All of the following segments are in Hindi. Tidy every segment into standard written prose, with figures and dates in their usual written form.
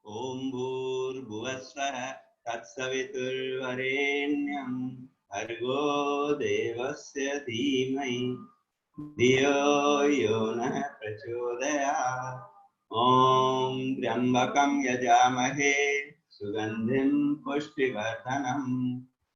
ओम भूर्भुवस्सुः तत्सवितुर्वरेण्यं भर्गो देवस्य धीमहि धियो यो नः प्रचोदयात्। ॐ त्र्यम्बकं यजामहे सुगन्धिं पुष्टिवर्धनम्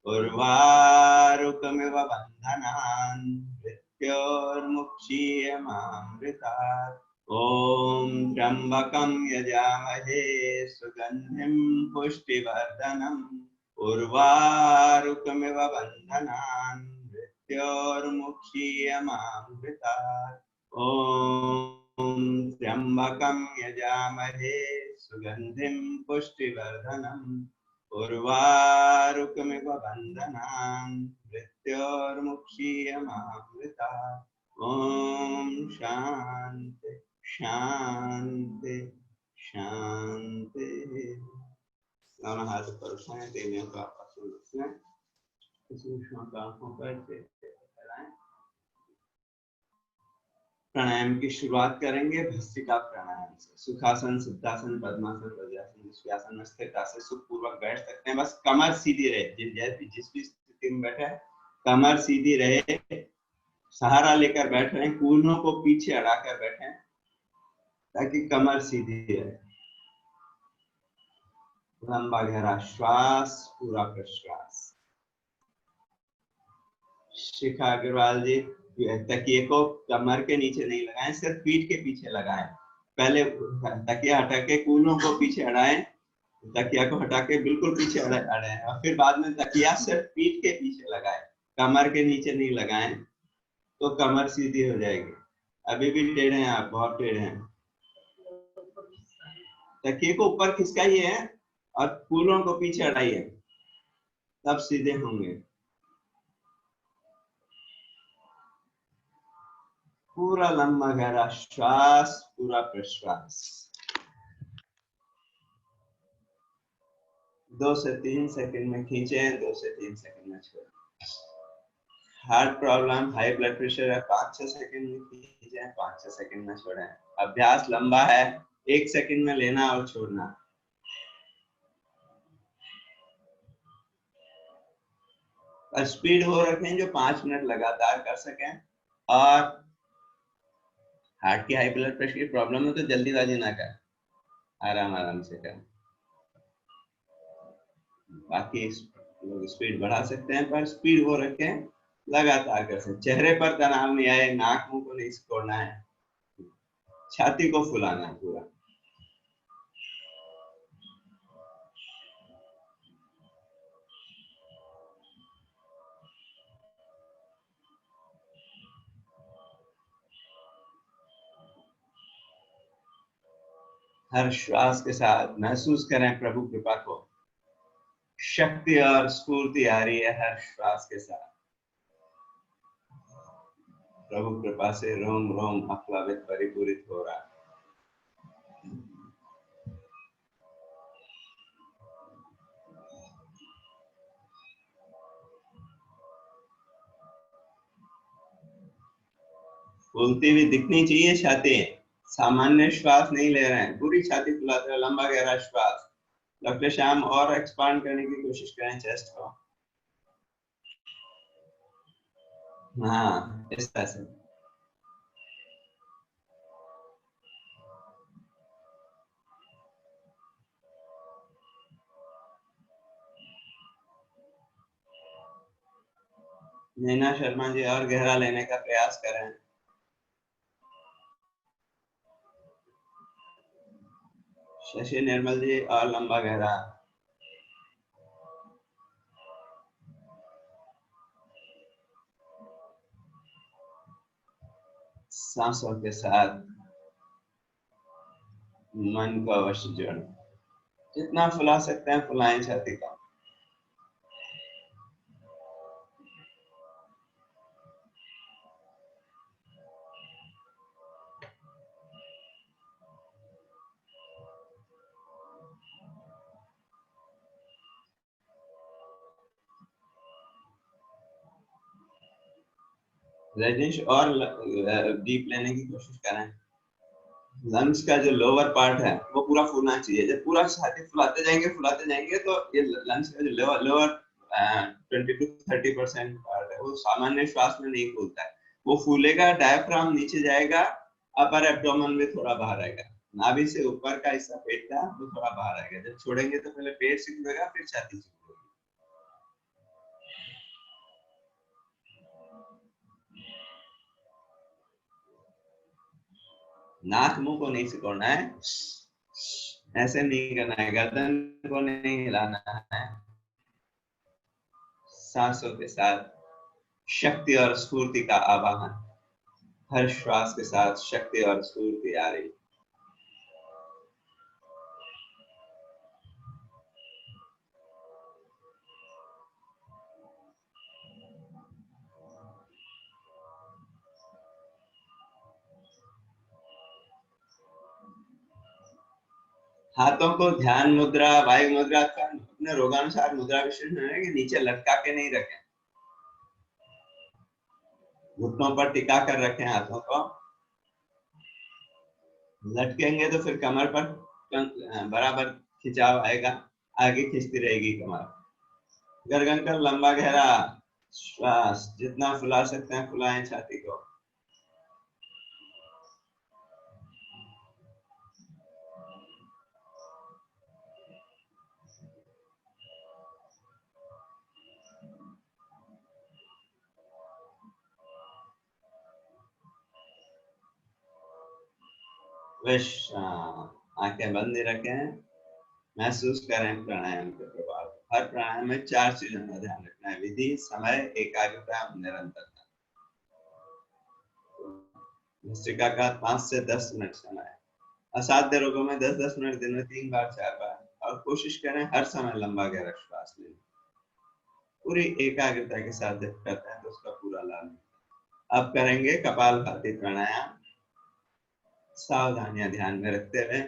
उर्वारुकमिव बन्धनान् मृत्योर्मुक्षीयमामृतात्। ॐ त्र्यम्बकं यजामहे सुगन्धिं पुष्टिवर्धनम् उर्वारुकमिव बन्धनान् मृत्योर्मुक्षीयमामृतात्। ॐ त्र्यम्बकं यजामहे सुगन्धिं पुष्टिवर्धनम् उर्वारुकमिव बन्धनान् मृत्योर्मुक्षीयमामृतात्। ॐ शान्ति शान्ति शान्ति। दोनों हाथ पर उठाएं, तेलियों को आपस में मिलाएं, सूक्ष्म आंखों पर फैलाएं। प्राणायाम की शुरुआत करेंगे भस्त्रिका प्राणायाम से। सुखासन, सिद्धासन, पद्मासन, वज्रासन, विश्वासन में स्थिरता से सुखपूर्वक बैठ सकते हैं। बस कमर सीधी रहे, जिस भी स्थिति में बैठे कमर सीधी रहे, सहारा लेकर बैठ रहे हैं, कूल्हों को पीछे अड़ाकर बैठे ताकि कमर सीधी रहे। लंबा गहरा श्वास, पूरा प्रश्वास। शिखा अग्रवाल जी, तकिए को कमर के नीचे नहीं लगाएं, सिर्फ पीठ के पीछे लगाएं। पहले तकिया हटा के कूल्हों को पीछे अड़ाएं, तकिया को हटा के बिल्कुल पीछे अड़ाएं और फिर बाद में तकिया सिर्फ पीठ के पीछे लगाएं, कमर के नीचे नहीं लगाएं, तो कमर सीधी हो जाएगी। अभी भी टेढ़े हैं आप, बहुत टेढ़े हैं। तकिए को ऊपर खिसकाइए और कूल्हों को पीछे अड़ाइए, तब सीधे होंगे। पूरा लंबा गहरा श्वास, पूरा प्रश्वास। 2 से 3 सेकंड में खींचें, 2 से 3 सेकंड में छोड़ें। Heart problem, high blood pressure है, 5-6 सेकंड में खींचें, 5-6 सेकंड में छोड़ें। अभ्यास लंबा है, 1 सेकंड में लेना और छोड़ना। और स्पीड वो रखें जो 5 मिनट लगातार कर सकें। और हार्ट की, हाई ब्लड प्रेशर की प्रॉब्लम है तो जल्दीबाजी ना कर, आराम आराम से कर। बाकी लोग स्पीड बढ़ा सकते हैं, पर स्पीड वो रखें लगातार कर सकते। चेहरे पर तनाव नहीं आए, नाक मुंह को नहीं सिकोड़ना है, छाती को फुलाना है पूरा। हर श्वास के साथ महसूस करें प्रभु कृपा को। शक्ति और स्फूर्ति आ रही है हर श्वास के साथ। प्रभु कृपा से रोम रोम आह्लादित परिपूरित हो रहा है। फूलती हुई दिखनी चाहिए छाती। सामान्य श्वास नहीं ले रहे हैं, पूरी छाती फुलाते हुए लंबा गहरा श्वास। डॉक्टर श्याम और एक्सपांड करने की कोशिश करें चेस्ट को। हाँ, इस तरह से। नैना शर्मा जी और गहरा लेने का प्रयास करें। शशि निर्मल जी और लंबा गहरा। सांसों के साथ मन को अवश्य जोड़ें। जितना फुला सकते हैं फुलाएं छाती को। रजनीश और डीप लेने की कोशिश करें। लंग्स का जो लोअर पार्ट है वो पूरा फूलना चाहिए। जब पूरा छाती फुलाते जाएंगे तो ये लंग्स का जो लोअर 20 to 30% पार्ट है वो सामान्य श्वास में नहीं फूलता है। वो फूलेगा, डायफ्राम नीचे जाएगा, अपर एब्डोमेन में थोड़ा बाहर आएगा, नाभि से ऊपर का हिस्सा पेट का वो थोड़ा बाहर आएगा। जब छोड़ेंगे तो पहले पेट सिकुड़ेगा, फिर छाती सिकुड़ेगी। नाक मुंह को नहीं सिकोड़ना है, ऐसे नहीं करना है, गर्दन को नहीं हिलाना है। सांसों के साथ शक्ति और स्फूर्ति का आवाहन। हर श्वास के साथ शक्ति और स्फूर्ति आ रही। हाथों को ध्यान मुद्रा, वायु मुद्रा का अपने रोगानुसार मुद्रा विशेष है कि नीचे लटका के नहीं रखें, घुटनों पर टिका कर रखें हाथों को। लटकेंगे तो फिर कमर पर बराबर खिंचाव आएगा, आगे खिंचती रहेगी कमर। गर्दन का लंबा गहरा श्वास, जितना फुला सकते हैं फुलाएं छाती को। आंखें बंद रखें, महसूस करें प्राणायाम के प्रभाव। हर प्राणायाम में 4 चीजों का ध्यान रखना है: विधि, समय, एकाग्रता, निरंतरता। भस्त्रिका का 5 से 10 मिनट समय है। असाध्य रोगों में 10-10 मिनट दिन में 3 बार 4 बार, और कोशिश करें हर समय लंबा गहरा श्वास लें। पूरी एकाग्रता के साथ जब करते हैं तो उसका पूरा लाभ मिलता है। अब करेंगे कपालभाति प्राणायाम, सावधानियां ध्यान में रखते हुए।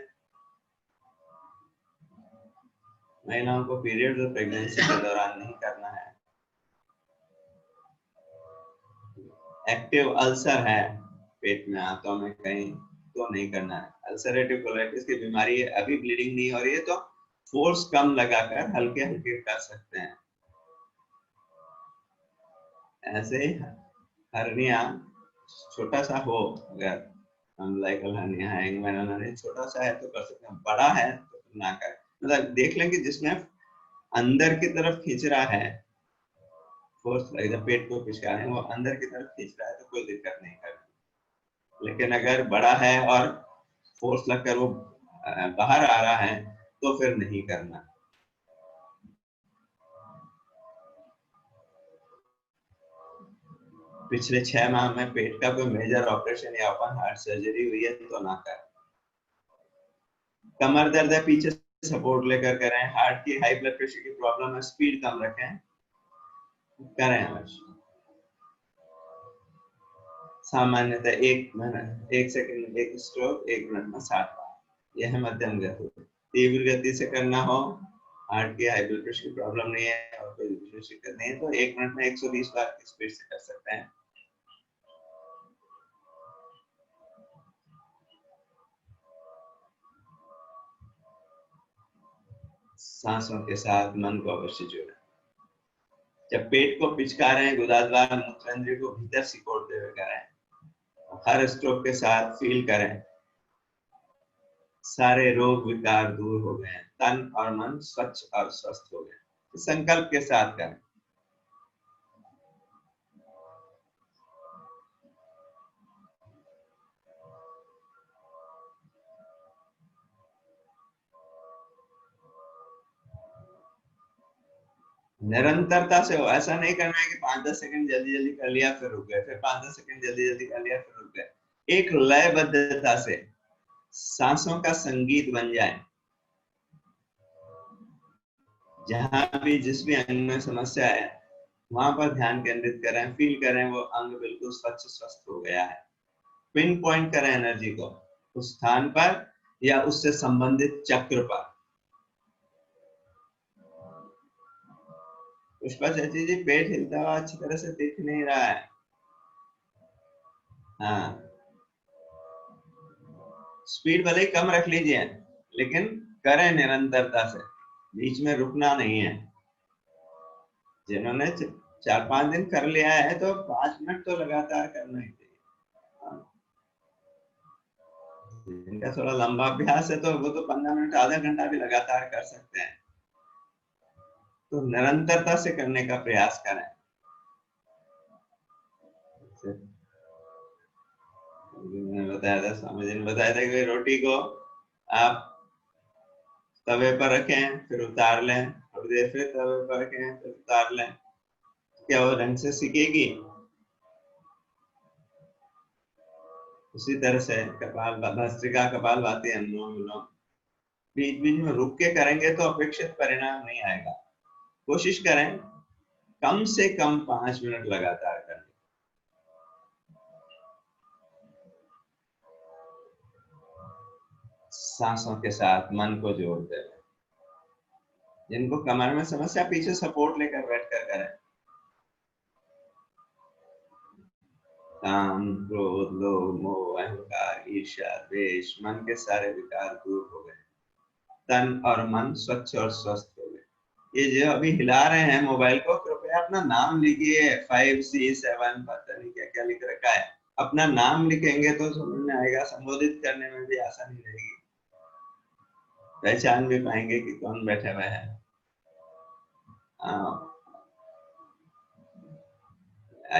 महिलाओं को पीरियड और प्रेगनेंसी के दौरान नहीं करना है। एक्टिव अल्सर है पेट में, हाथों में कहीं, तो नहीं करना है। अल्सरेटिव कोलाइटिस की बीमारी है, अभी ब्लीडिंग नहीं हो रही है तो फोर्स कम लगाकर हल्के हल्के कर सकते हैं। ऐसे हर्निया छोटा सा हो, अगर अम्बिलिकल हर्निया है, इंग्वाइनल हर्निया छोटा सा है तो कर सकते हैं, बड़ा है तो ना करें। मतलब देख लें कि जिसमें अंदर की तरफ खींच रहा है, फोर्स जब पेट को खींच रहा है वो अंदर की तरफ खींच रहा है तो कोई दिक्कत नहीं करनी। लेकिन अगर बड़ा है और फोर्स लगकर वो बाहर आ रहा है तो फिर नहीं करना। पिछले 6 माह में पेट का कोई मेजर ऑपरेशन या ओपन हार्ट सर्जरी हुई है तो ना करें। कमर दर्द है, पीछे सपोर्ट लेकर करें। हार्ट की, हाई ब्लड प्रेशर की प्रॉब्लम है, स्पीड कम रखें, करें अवश्य। सामान्यतः 1 सेकंड 1 स्ट्रोक 1 मिनट में 60 बार। यह है मध्यम गति। तीव्र गति से करना हो, हार्ट की, हाई ब्लड प्रेशर की प्रॉब्लम नहीं है और कोई विशेष दिक्कत नहीं है तो 1 मिनट में 120 बार की स्पीड से कर सकते हैं। सांसों के साथ मन को अवश्य जोड़ें। जब पेट को पिचकारें, गुदाद्वार मूत्रेंद्रिय को भीतर सिकोड़ते हुए करें। हर स्ट्रोक के साथ फील करें सारे रोग विकार दूर हो गए, तन और मन स्वच्छ और स्वस्थ हो गए। संकल्प के साथ करें। निरंतरता से हो, ऐसा नहीं करना है कि 5-10 सेकंड जल्दी जल्दी कर लिया फिर रुक गए, फिर 5-10 सेकंड जल्दी जल्दी कर लिया फिर रुक गए। एक लयबद्धता से सांसों का संगीत बन जाए। जहां भी जिस भी अंग में समस्या है वहां पर ध्यान केंद्रित करें, फील करें वो अंग बिल्कुल स्वच्छ स्वस्थ हो गया है। पिन पॉइंट करें एनर्जी को उस स्थान पर या उससे संबंधित चक्र पर। पुष्पा चाची जी, पेट हिलता हुआ अच्छी तरह से दिख नहीं रहा है। हाँ, स्पीड भले ही कम रख लीजिए लेकिन करें निरंतरता से, बीच में रुकना नहीं है। जिन्होंने 4-5 दिन कर लिया है तो 5 मिनट तो लगातार करना ही चाहिए। जिनका थोड़ा लंबा अभ्यास है तो वो तो 15 मिनट आधा घंटा भी लगातार कर सकते हैं। तो निरंतरता से करने का प्रयास करें। मैंने बताया था, स्वामी जी ने बताया था कि रोटी को आप तवे पर रखें फिर उतार लें, थोड़ी देर फिर तवे पर रखें फिर उतार लें, क्या वो रंग से सिकेगी? उसी तरह से कपाल भस्त्रिका कपालभाति अनुलोम विलोम बीच बीच में रुक के करेंगे तो अपेक्षित परिणाम नहीं आएगा। कोशिश करें कम से कम 5 मिनट लगातार करने। सांसों के साथ मन को जोड़ते हुए। जिनको कमर में समस्या, पीछे सपोर्ट लेकर बैठ कर करें। काम, क्रोध, लोभ, मोह, अहंकार, ईर्ष्या, द्वेष, मन के सारे विकार दूर हो गए। तन और मन स्वच्छ और स्वस्थ हो गए। ये जो अभी हिला रहे हैं मोबाइल को, कृपया अपना नाम लिखिए। 5C7 पता नहीं क्या क्या लिख रखा है। अपना नाम लिखेंगे तो समझ में आएगा, संबोधित करने में भी आसानी रहेगी, पहचान भी पाएंगे कि कौन बैठे हुए हैं।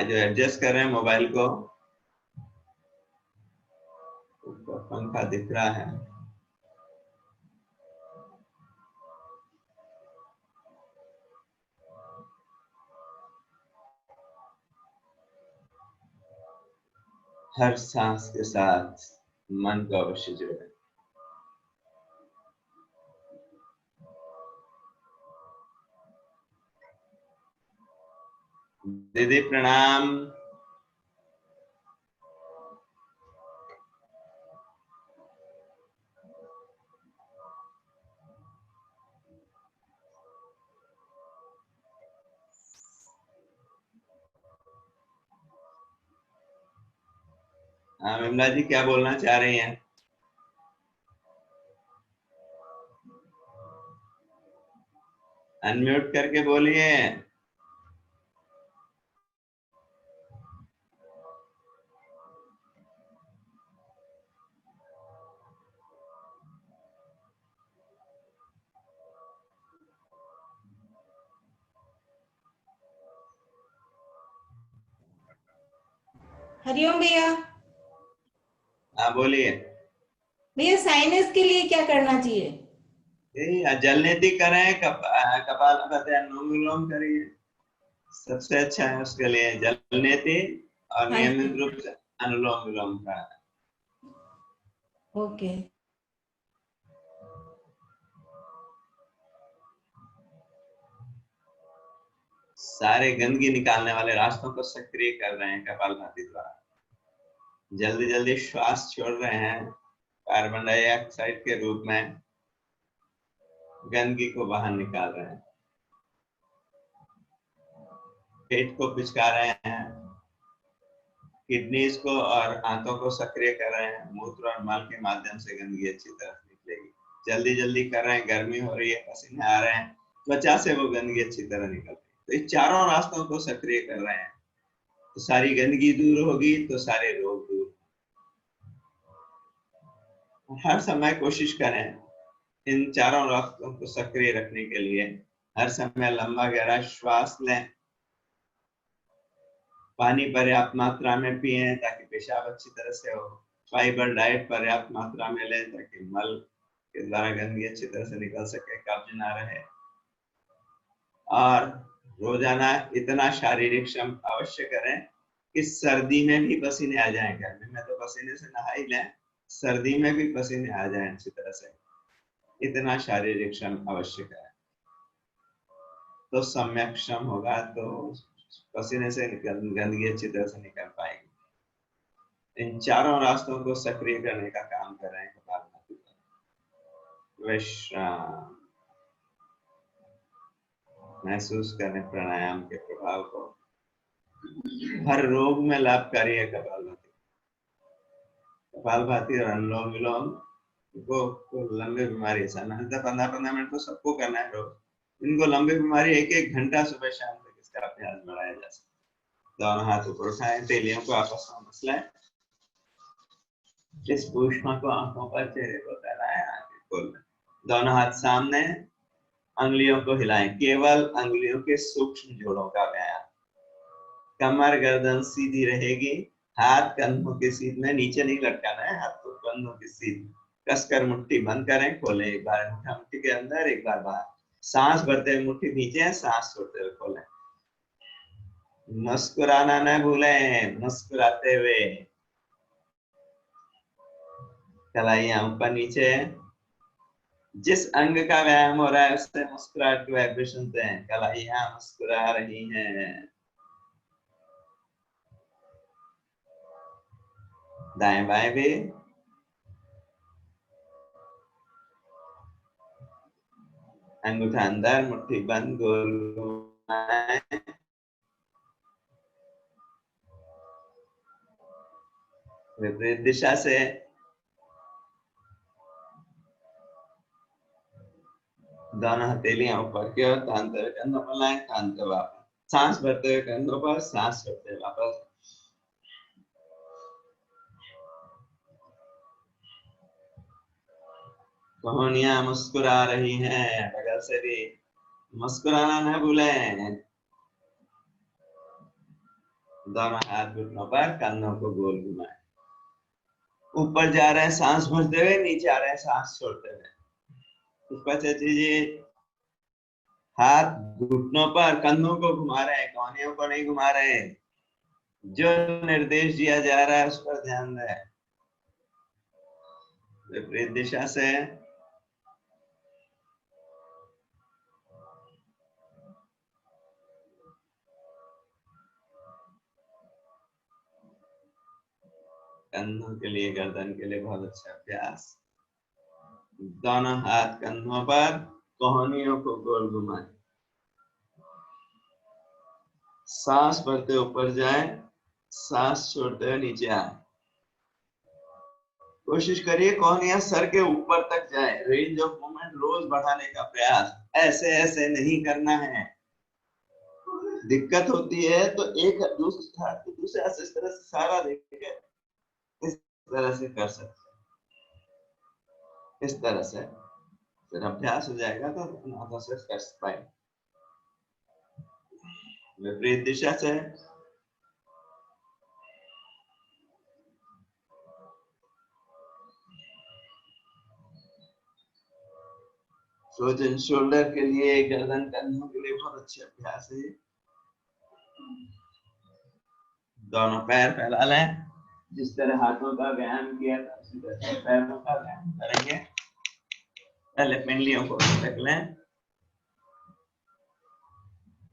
जो एडजस्ट कर रहे हैं मोबाइल को, ऊपर पंखा दिख रहा है। हर सांस के साथ मन को अवश्य जोड़ें। दीदी प्रणाम। हाँ विमला जी, क्या बोलना चाह रही हैं? अनम्यूट करके बोलिए। हरिओम भैया। हाँ बोलिए। भैया साइनस के लिए क्या करना चाहिए? जल नीति करें, कपालभाति अनुलोम विलोम करिए, सबसे अच्छा है उसके लिए जल नीति और हाँ जी। नियमित रूप से अनुलोम विलोम का। ओके। सारे गंदगी निकालने वाले रास्तों को सक्रिय कर रहे हैं कपालभाति द्वारा। जल्दी जल्दी श्वास छोड़ रहे हैं, कार्बन डाइऑक्साइड के रूप में गंदगी को बाहर निकाल रहे हैं। पेट को पिचका रहे हैं, किडनीज को और आंतों को सक्रिय कर रहे हैं। मूत्र और मल के माध्यम से गंदगी अच्छी तरह निकलेगी। जल्दी जल्दी कर रहे हैं, गर्मी हो रही है, पसीने आ रहे हैं, त्वचा से वो गंदगी अच्छी तरह निकल रही है। तो इन चारों रास्तों को सक्रिय कर रहे हैं तो सारी गंदगी दूर होगी, तो सारे रोग दूर। हर समय कोशिश करें इन चारों रास्तों को सक्रिय रखने के लिए। हर समय लंबा गहरा श्वास लें, पानी पर्याप्त मात्रा में पिएं ताकि पेशाब अच्छी तरह से हो। फाइबर डाइट पर्याप्त मात्रा में लें ताकि मल के द्वारा गंदगी अच्छी तरह से निकल सके, कब्ज ना रहे। और रोजाना इतना शारीरिक श्रम अवश्य करें कि सर्दी में भी पसीने आ जाएं, गर्मी में तो पसीने से नहा ही लें, सर्दी में भी पसीने आ जाएं अच्छी तरह से, इतना शारीरिक श्रम आवश्यक है। तो सम्यक श्रम होगा तो पसीने से गंदगी अच्छी तरह से निकल पाएगी। इन चारों रास्तों को सक्रिय करने का काम कर रहे हैं कपालभाति। विश्राम, महसूस करें प्राणायाम के प्रभाव को। हर रोग में लाभकारी है कपालभाति। कपालभाति और अनुलोम विलोम को लंबी बीमारी, सामान्यतः 15-15 मिनट तो सबको करना है रोज। इनको लंबी बीमारी 1-1 घंटा सुबह शाम तक इसका अभ्यास बढ़ाया जा सकता है। दोनों हाथ ऊपर उठाएं, तेलियों को आपस में मसलें, इस ऊष्मा को आंखों पर, चेहरे को फैलाएं, आंखें खोलें। दोनों हाथ सामने, अंगुलियों को हिलाएं, केवल अंगुलियों के सूक्ष्म जोड़ों का व्यायाम। कमर गर्दन सीधी रहेगी, हाथ कंधों के सीध में, नीचे नहीं लटकाना है, हाथ को कंधों के सीध कसकर मुट्ठी बंद करें, खोलें। एक बार अंगूठा मुट्ठी के अंदर, एक बार बाहर। सांस भरते हुए मुट्ठी खींचे, सांस छोड़ते हुए खोलें। मुस्कुराना न भूलें, मुस्कुराते हुए। कलाइयां ऊपर नीचे। जिस अंग का व्यायाम हो रहा है उससे मुस्कुराहट के वाइब्रेशन दें। कलाइयां मुस्कुरा रही हैं। दाएं बाएं भी। अंगूठा अंदर, मुट्ठी बंद, गोल घुमाएं। विपरीत दिशा से। दोनों हथेलियां ऊपर की ओर, तानते हुए कंधों पर लाएं, तानते वापस। सांस भरते हुए कंधों पर, सांस छोड़ते हुए वापस। कोहनियां मुस्कुरा रही हैं, बगल से भी मुस्कुराना न भूलें। दोनों हाथ घुटनों पर, कंधों को गोल घुमाएं। ऊपर जा रहे हैं सांस भरते हुए, नीचे आ रहे हैं सांस छोड़ते हुए। ऊपर से कीजिए, हाथ घुटनों पर, कंधों को घुमा रहे हैं, कोहनियों को नहीं घुमा रहे हैं। जो निर्देश दिया जा रहा है उस पर ध्यान दें। विपरीत दिशा से। कंधों के लिए, गर्दन के लिए बहुत अच्छा अभ्यास। दोनों हाथ कंधों पर, कोहनियों को गोल घुमाएं। सांस भरते ऊपर जाए, सांस छोड़ते हुए नीचे आए। कोशिश करिए कोहनियां सर के ऊपर तक जाए। रेंज ऑफ मूवमेंट रोज बढ़ाने का प्रयास। ऐसे ऐसे नहीं करना है। दिक्कत होती है तो एक दूसरे हाथ को दूसरे हाथ से इस तरह से सारा देके इस तरह से कर सकते हैं। इस तरह से फिर अभ्यास हो जाएगा तो अपने हाथों से कर पाएंगे। विपरीत दिशा से। फ्रोजन शोल्डर के लिए, गर्दन कंधों के लिए बहुत अच्छे अभ्यास है। दोनों पैर फैला लें। जिस तरह हाथों का व्यायाम किया था उसी तरह पैरों का व्यायाम करेंगे। पहले पिंडलियों को रख लें।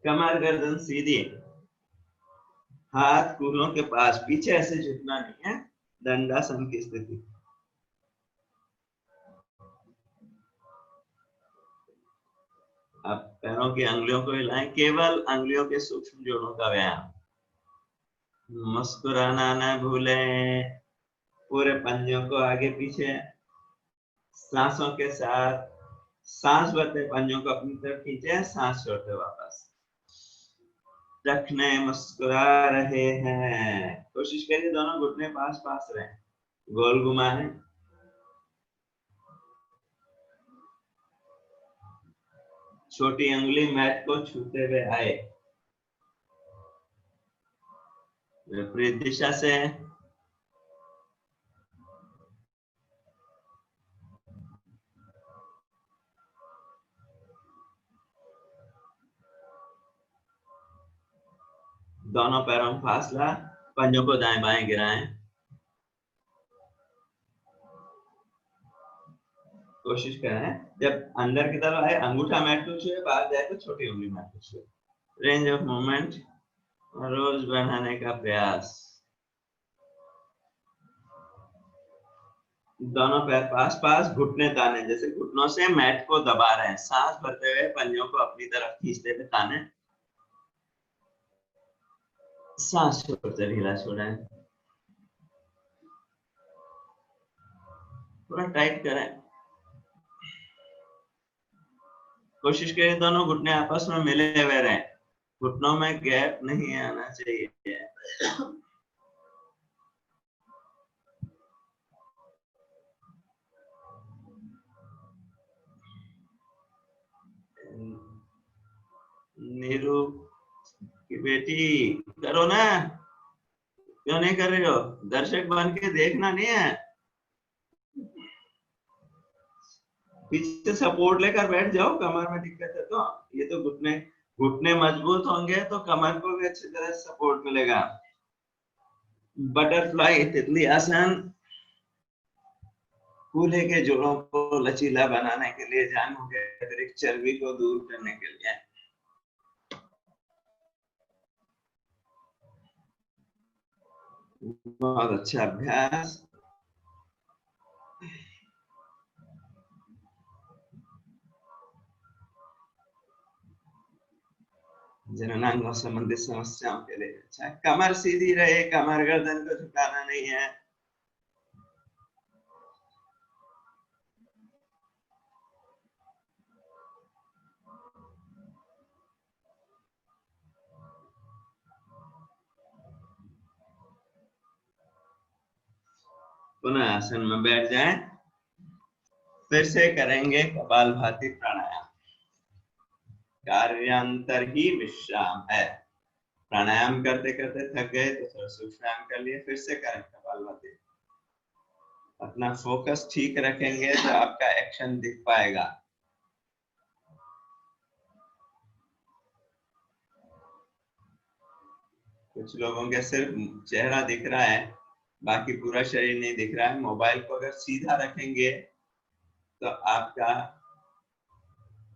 कमर गर्दन सीधी, हाथ कूल्हों के पास, पीछे ऐसे झुकना नहीं है, दंडासन की स्थिति। अब पैरों की अंगुलियों को हिलाएं, केवल अंगुलियों के सूक्ष्म जोड़ों का व्यायाम। मुस्कुराना न भूलें, पूरे पंजों को आगे पीछे, सांसों के साथ। सांस भरते पंजों को अपनी तरफ खींचे, सांस छोड़ते वापस रखने। मुस्कुरा रहे हैं। कोशिश करिए दोनों घुटने पास पास रहे, गोल घुमाएं। छोटी उंगली मैट को छूते हुए आए। विपरीत दिशा से। दोनों पैरों में फासला, पंजों को दाएं बाएं गिराएं। कोशिश करें जब अंदर की तरफ आए अंगूठा मैट पे छुए, बाहर जाए तो छोटी उंगली मैट पे छुए। रेंज ऑफ मूवमेंट रोज बढ़ाने का प्रयास। दोनों पैर पास पास, घुटने ताने, जैसे घुटनों से मैट को दबा रहे हैं। सांस भरते हुए पंजों को अपनी तरफ खींचते हुए ताने। सांस छोड़ते ढीला छोड़ें। थोड़ा टाइट करें। कोशिश करें दोनों घुटने आपस में मिले हुए रहें, घुटनों में गैप नहीं आना चाहिए। नीरू की बेटी करो ना, क्यों नहीं कर रही हो? दर्शक बन के देखना नहीं है, पीछे सपोर्ट लेकर बैठ जाओ। कमर में दिक्कत है तो ये तो घुटने घुटने मजबूत होंगे तो कमर को भी अच्छी तरह सपोर्ट मिलेगा। बटरफ्लाई तितली आसन कूल्हे के जोड़ों को लचीला बनाने के लिए, जांघों के अतिरिक्त चर्बी को दूर करने के लिए। बहुत अच्छा अभ्यास। जननांगों संबंधित समस्याओं के लिए अच्छा। कमर सीधी रहे, कमर गर्दन को झुकाना नहीं है। पुनः आसन में बैठ जाएं। फिर से करेंगे कपालभाति प्राणायाम। कार्यांतर ही विश्राम है। प्राणायाम करते करते थक गए तो थोड़ा सा विश्राम कर लिए, फिर से करें कपालभाति। अपना फोकस ठीक रखेंगे तो आपका एक्शन दिख पाएगा। कुछ लोगों के सिर्फ चेहरा दिख रहा है, बाकी पूरा शरीर नहीं दिख रहा है। मोबाइल को अगर सीधा रखेंगे तो आपका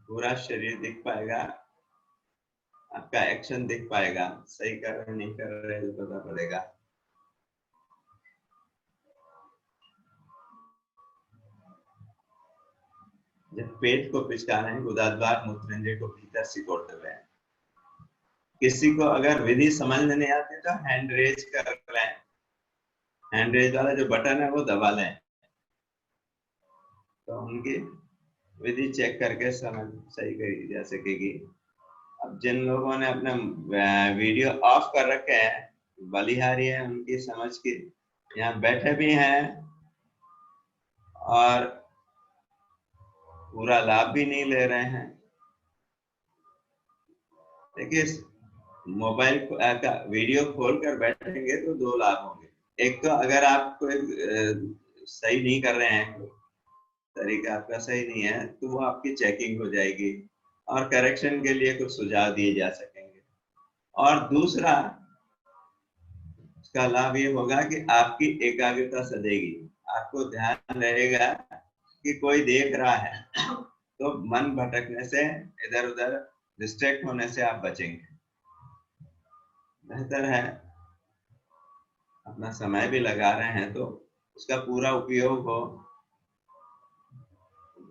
पूरा शरीर दिख पाएगा, आपका एक्शन दिख पाएगा। सही कर रहे नहीं कर रहे तो पता पड़ेगा। जब पेट को पिचका रहे हैं, गुदाद्वार मूत्रपिंड को भीतर सिकोड़ते हुए। किसी को अगर विधि समझ में नहीं आती तो हैंड रेज कर लें। हैंड रेज वाला जो बटन है वो दबा लें तो उनकी विधि चेक करके समझ सही करी जा सकेगी। अब जिन लोगों ने अपना वीडियो ऑफ कर रखे हैं, बलिहारी है उनकी समझ की, यहाँ बैठे भी हैं और पूरा लाभ भी नहीं ले रहे हैं। देखिए मोबाइल का वीडियो खोलकर बैठेंगे तो दो लाभ होंगे। एक तो अगर आप कोई सही नहीं कर रहे हैं, तरीका आपका सही नहीं है, तो वो आपकी चेकिंग हो जाएगी और करेक्शन के लिए कुछ सुझाव दिए जा सकेंगे। और दूसरा उसका लाभ ये होगा कि आपकी एकाग्रता सधेगी। आपको ध्यान रहेगा कि कोई देख रहा है, तो मन भटकने से, इधर उधर डिस्ट्रैक्ट होने से आप बचेंगे। बेहतर है अपना समय भी लगा रहे हैं तो उसका पूरा उपयोग हो।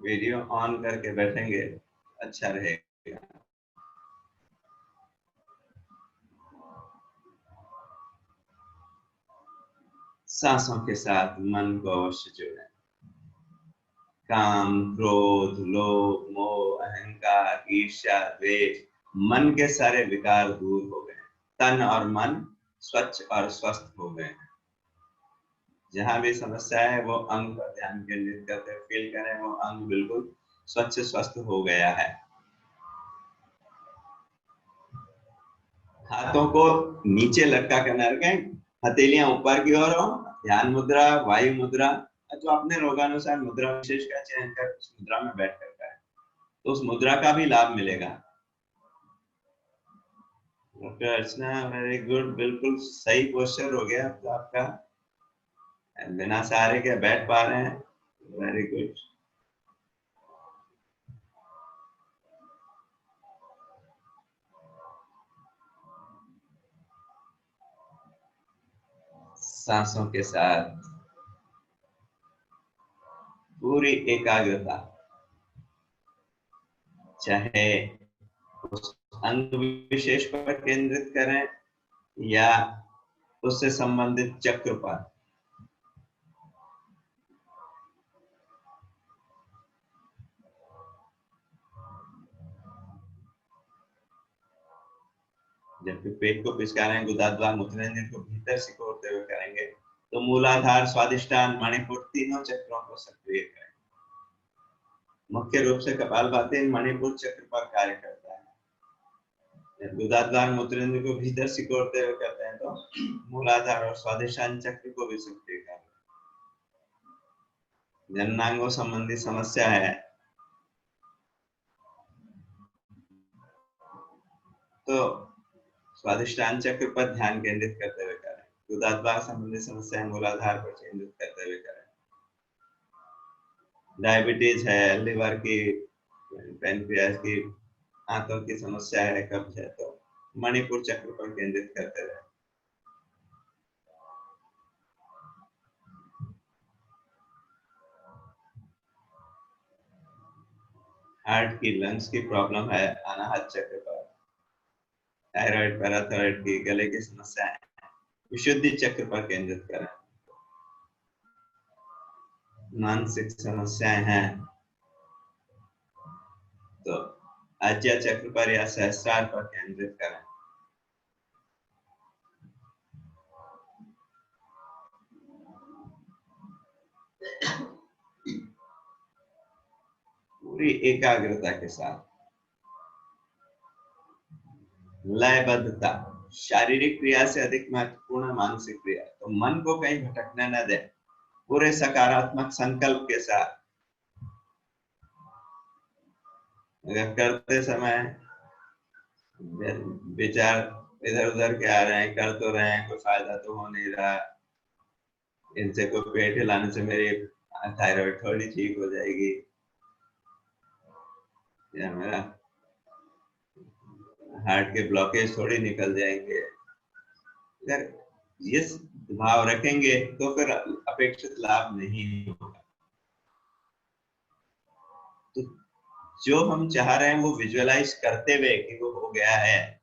वीडियो ऑन करके बैठेंगे अच्छा रहेगा। सांसों के साथ मन को अवश्य जोड़ें। काम, क्रोध, लोभ, मोह, अहंकार, ईर्ष्या, द्वेष, मन के सारे विकार दूर हो गए। तन और मन स्वच्छ और स्वस्थ हो गए। जहां भी समस्या है वो अंग पर ध्यान केंद्रित करते फील करें, वो अंग बिल्कुल स्वच्छ स्वस्थ हो गया है। हाथों को नीचे लटका कर न रखें, हथेलियां ऊपर की ओर हो। ध्यान मुद्रा, वायु मुद्रा अथवा अपने रोगानुसार मुद्रा विशेष का चयन कर उस मुद्रा में बैठ कर करें तो उस मुद्रा का भी लाभ मिलेगा। डॉक्टर अर्चना, वेरी गुड, बिल्कुल सही पोस्चर हो गया अब तो आपका, बिना सहारे के बैठ पा रहे हैं, वेरी गुड। सांसों के साथ पूरी एकाग्रता, चाहे उस अंग विशेष पर केंद्रित करें या उससे संबंधित चक्र पर। जबकि पेट को पिचका रहे हैं, गुदाद्वार मूत्रनेंद्रिय को भीतर सिकोड़ते हुए करेंगे, तो मूलाधार, स्वादिष्टान, मणिपुर तीनों चक्रों को सक्रिय करें। मुख्य रूप से कपालभाति मणिपुर चक्र पर कार्य करता है। गुदाद्वार मूत्रनेंद्रिय को भीतर सिकोड़ते हुए करते हैं तो मूलाधार और स्वादिष्टान चक्र को भी सक्रिय करें। जननांगों संबंधी समस्या है तो स्वादिष्टान चक्र पर ध्यान केंद्रित करते हुए करें। गुदाद्वार संबंधी समस्या है, मूलाधार पर केंद्रित करते हुए करें। डायबिटीज है, लिवर की, पैनक्रियाज की, आंतों की समस्या है, कब्ज है, तो मणिपुर चक्र पर केंद्रित करते रहे। हार्ट की, लंग्स की प्रॉब्लम है, अनाहत चक्र पर। थायराइड, पैराथायराइड की, गले की समस्या है, विशुद्धि चक्र पर केंद्रित करें। मानसिक समस्याएं हैं तो आज्ञा चक्र पर या सहस्त्रार पर केंद्रित करें। पूरी एकाग्रता के साथ, लयबद्धता, शारीरिक क्रिया से अधिक महत्वपूर्ण मानसिक क्रिया, तो मन को कहीं भटकने न दे। पूरे सकारात्मक संकल्प के साथ, अगर करते समय विचार इधर उधर के आ रहे हैं, कर तो रहे हैं, कोई फायदा तो हो नहीं रहा, इनसे कोई पेट हिलाने से मेरी थायराइड थोड़ी ठीक हो जाएगी या मेरा हार्ट के ब्लॉकेज थोड़ी निकल जाएंगे, अगर ये भाव रखेंगे तो फिर अपेक्षित लाभ नहीं होगा। तो जो हम चाह रहे हैं वो विजुअलाइज करते हुए कि वो हो गया है,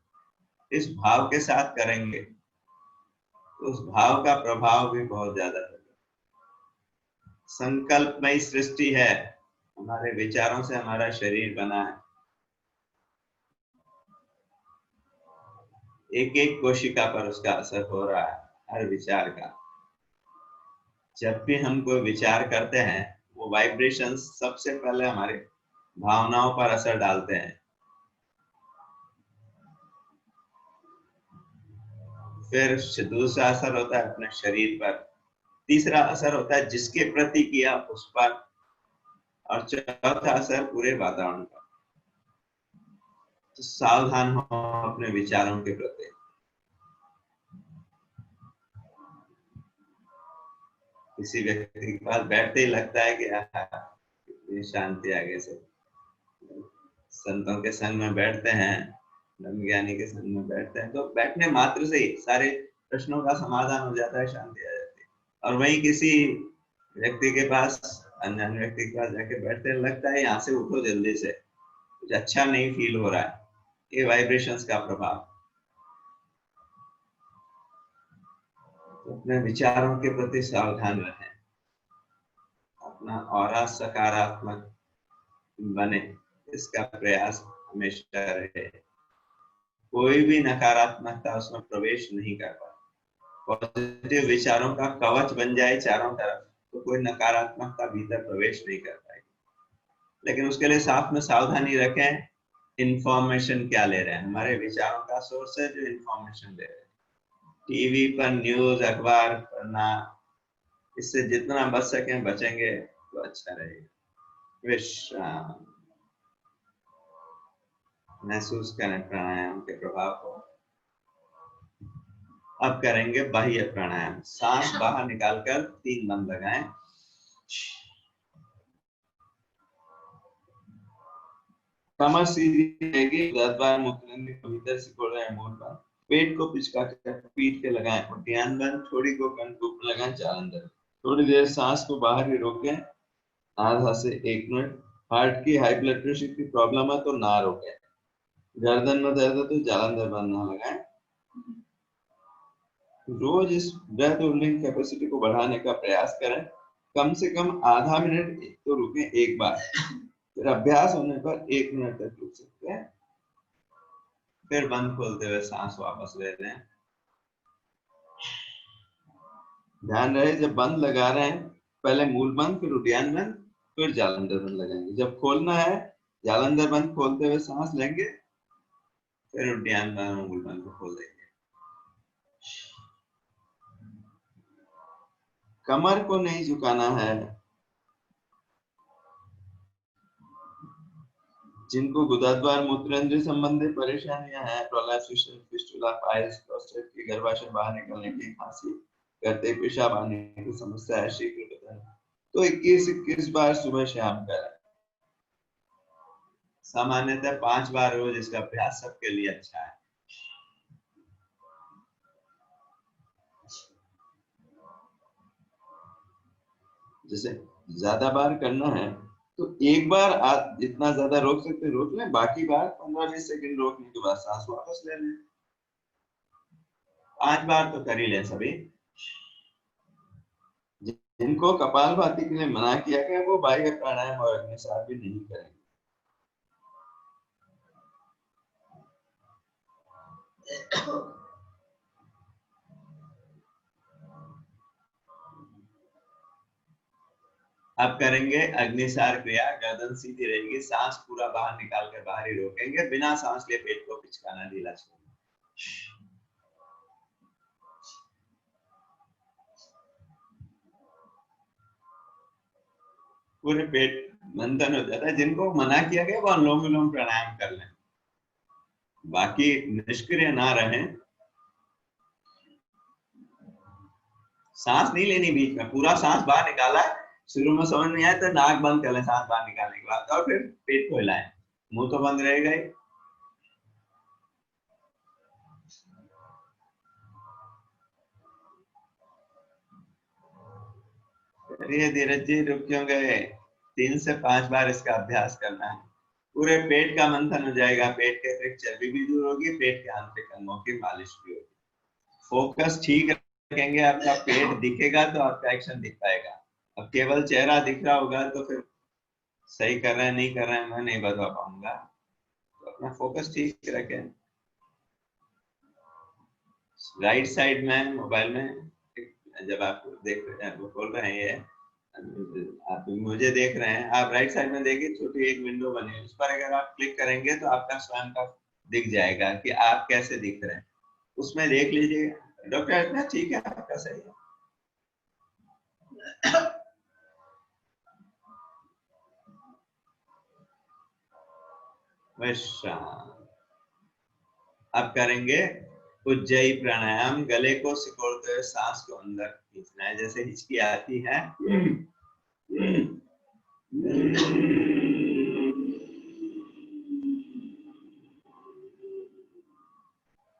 इस भाव के साथ करेंगे तो उस भाव का प्रभाव भी बहुत ज्यादा होगा। संकल्पमयी सृष्टि है, हमारे विचारों से हमारा शरीर बना है। एक एक कोशिका पर उसका असर हो रहा है, हर विचार का। जब भी हम कोई विचार करते हैं, वो वाइब्रेशंस सबसे पहले हमारे भावनाओं पर असर डालते हैं, फिर दूसरा असर होता है अपने शरीर पर, तीसरा असर होता है जिसके प्रति किया उस पर, और चौथा असर पूरे वातावरण पर। तो सावधान हो अपने विचारों के प्रति। किसी व्यक्ति के पास बैठते ही लगता है कि कितनी शांति आगे से। संतों के संग में बैठते हैं, ब्रह्मज्ञानी के संग में बैठते हैं, तो बैठने मात्र से ही सारे प्रश्नों का समाधान हो जाता है, शांति आ जाती है। और वहीं किसी व्यक्ति के पास, अनजान व्यक्ति के पास जाके बैठते लगता है यहाँ से उठो जल्दी से, कुछ अच्छा नहीं फील हो रहा है। ये वाइब्रेशंस का प्रभाव। तो अपने विचारों के प्रति सावधान रहें, अपना ऑरा सकारात्मक बने, इसका प्रयास हमेशा रहे। कोई भी नकारात्मकता उसमें प्रवेश नहीं कर पाए। पॉजिटिव विचारों का कवच बन जाए चारों तरफ, तो कोई नकारात्मकता भीतर प्रवेश नहीं कर पाएगी। लेकिन उसके लिए साथ में सावधानी रखें, इंफॉर्मेशन क्या ले रहे हैं। हमारे विचारों का सोर्स है जो इंफॉर्मेशन ले रहे हैं। टीवी पर न्यूज, अखबार पढ़ना, इससे जितना बच सके बचेंगे तो अच्छा रहेगा। विश्राम, महसूस करें प्राणायाम के प्रभाव को। अब करेंगे बाह्य प्राणायाम। सांस बाहर निकालकर 3 दम लगाएं। कमर सीधी रहेगी, उदर मुखरंध्र को भीतर सिकोड़ रहे हैं, मूल पर पेट को पिचका कर पीठ के लगाएं और ध्यान बंद, थोड़ी को कंठ को ऊपर लगाएं, जालंधर। थोड़ी देर सांस को बाहर ही रोकें, आधा से 1 मिनट। हार्ट की हाई ब्लड प्रेशर की प्रॉब्लम है तो ना रोकें। गर्दन में दर्द है तो जालंधर बंद ना लगाएं। रोज इस ब्रेथ होल्डिंग कैपेसिटी को बढ़ाने का प्रयास करें। कम से कम आधा मिनट तो रुकें एक बार, फिर अभ्यास होने पर 1 मिनट तक रुक सकते हैं। फिर बंद खोलते हुए सांस वापस ले लें। ध्यान रहे जब बंद लगा रहे हैं पहले मूल बंद, फिर उद्यान बंद, फिर जालंधर बंद लगाएंगे। जब खोलना है जालंधर बंद खोलते हुए सांस लेंगे, फिर उद्यान बंद और मूल बंद को खोल देंगे। कमर को नहीं झुकाना है। जिनको गुदाद्वार मूत्ररंध्र संबंधी परेशानियां हैं, प्रोलैप्स, फिस्टुला, पाइल्स, प्रोस्टेट की गर्भाशय बाहर निकलने की, खांसी करते पेशाब आने की समस्या है, शीघ्र बताएं तो 21 बार सुबह शाम करें। सामान्यतः 5 बार रोज इसका अभ्यास सबके लिए अच्छा है। जैसे ज्यादा बार करना है तो एक बार आप जितना ज्यादा रोक सकते रोक लें, बाकी बार 15-20 सेकंड रोकने के बाद सांस वापस ले लें। 5 बार तो कर ही लें सभी। जिनको कपालभाति के लिए मना किया गया वो बाह्य प्राणायाम और अग्निसार भी नहीं करेंगे। अब करेंगे अग्निसार क्रिया। गर्दन सीधी रहेगी, सांस पूरा बाहर निकाल कर बाहर ही रोकेंगे, बिना सांस लिए पेट को पिचकाना, ढीला छोड़ना। पूरे पेट मंथन हो जाता है। जिनको मना किया गया वो अनुलोम विलोम प्राणायाम कर लें, बाकी निष्क्रिय ना रहें। सांस नहीं लेनी बीच में, पूरा सांस बाहर निकाला है, शुरू में समझ नहीं आया तो नाक बंद कर लें सांस बाहर निकालने के बाद, और फिर पेट को हिलाएं, मुंह तो बंद रहेगा ही। धीरे धीरे जी रुक क्यों गए? 3 से 5 बार इसका अभ्यास करना है। पूरे पेट का मंथन हो जाएगा, पेट के अतिरिक्त चर्बी भी दूर होगी, पेट के आंतरिक अंगों की मालिश भी होगी। फोकस ठीक रखेंगे, आपका पेट दिखेगा तो आपका एक्शन दिख पाएगा। अब केवल चेहरा दिख रहा होगा तो फिर सही कर रहे हैं नहीं कर रहे हैं मैं नहीं बता पाऊंगा। तो अपना फोकस ठीक रखें। राइट साइड में मोबाइल में जब आप देख रहे हैं, वो खोल रहे हैं, ये आप मुझे देख रहे हैं, आप राइट साइड में देखिए, छोटी एक विंडो बनी है, उस पर अगर आप क्लिक करेंगे तो आपका स्वयं का दिख जाएगा कि आप कैसे दिख रहे हैं। उसमें देख लीजिए डॉक्टर इतना ठीक है, आपका सही है। अब करेंगे उज्जयी प्राणायाम। गले को सिकोड़ते हुए सांस को अंदर खींचना है, जैसे हिचकी आती है।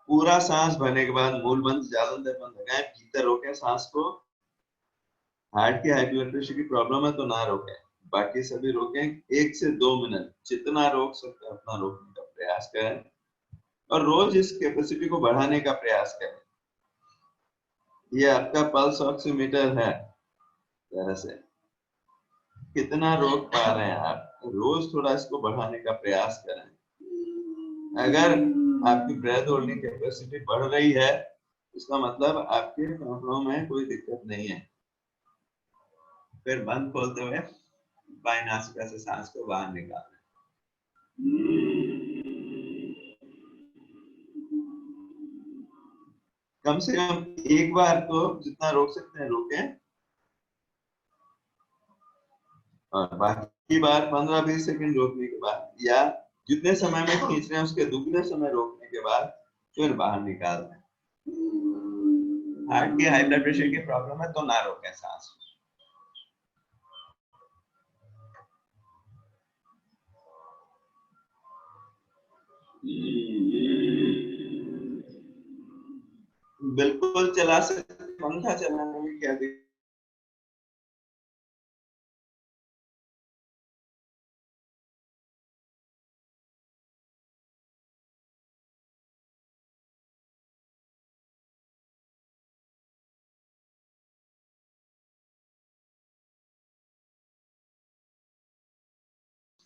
पूरा सांस भरने के बाद मूल बंद, जालंधर बंद लगाएं, भीतर रोकें सांस को। हार्ट की हाई ब्लड प्रेशर की प्रॉब्लम है तो ना रोकें, बाकी सभी रोकें। 1 से 2 मिनट जितना रोक सकते हैं उतना रोकने का प्रयास करें और रोज इस कैपेसिटी को बढ़ाने का प्रयास करें। ये आपका पल्स ऑक्सीमीटर है, तरह से कितना रोक पा रहे हैं आप, रोज थोड़ा इसको बढ़ाने का प्रयास करें। अगर आपकी ब्रेथ होल्डिंग कैपेसिटी बढ़ रही है इसका मतलब आपके फेफड़ों में कोई दिक्कत नहीं है। फिर बंद खोलते हुए बाएं नासिका से सांस को बाहर निकालें। कम से कम एक बार तो जितना रोक सकते हैं रोकें, और बाकी बार 15-20 सेकंड रोकने के बाद या जितने समय में खींच रहे हैं उसके दुगने समय रोकने के बाद फिर बाहर निकाल दें। हार्ट के हाई ब्लड प्रेशर की प्रॉब्लम है तो ना रोकें सांस। बिल्कुल चला सकते, पंखा चलाने में क्या दिक्कत।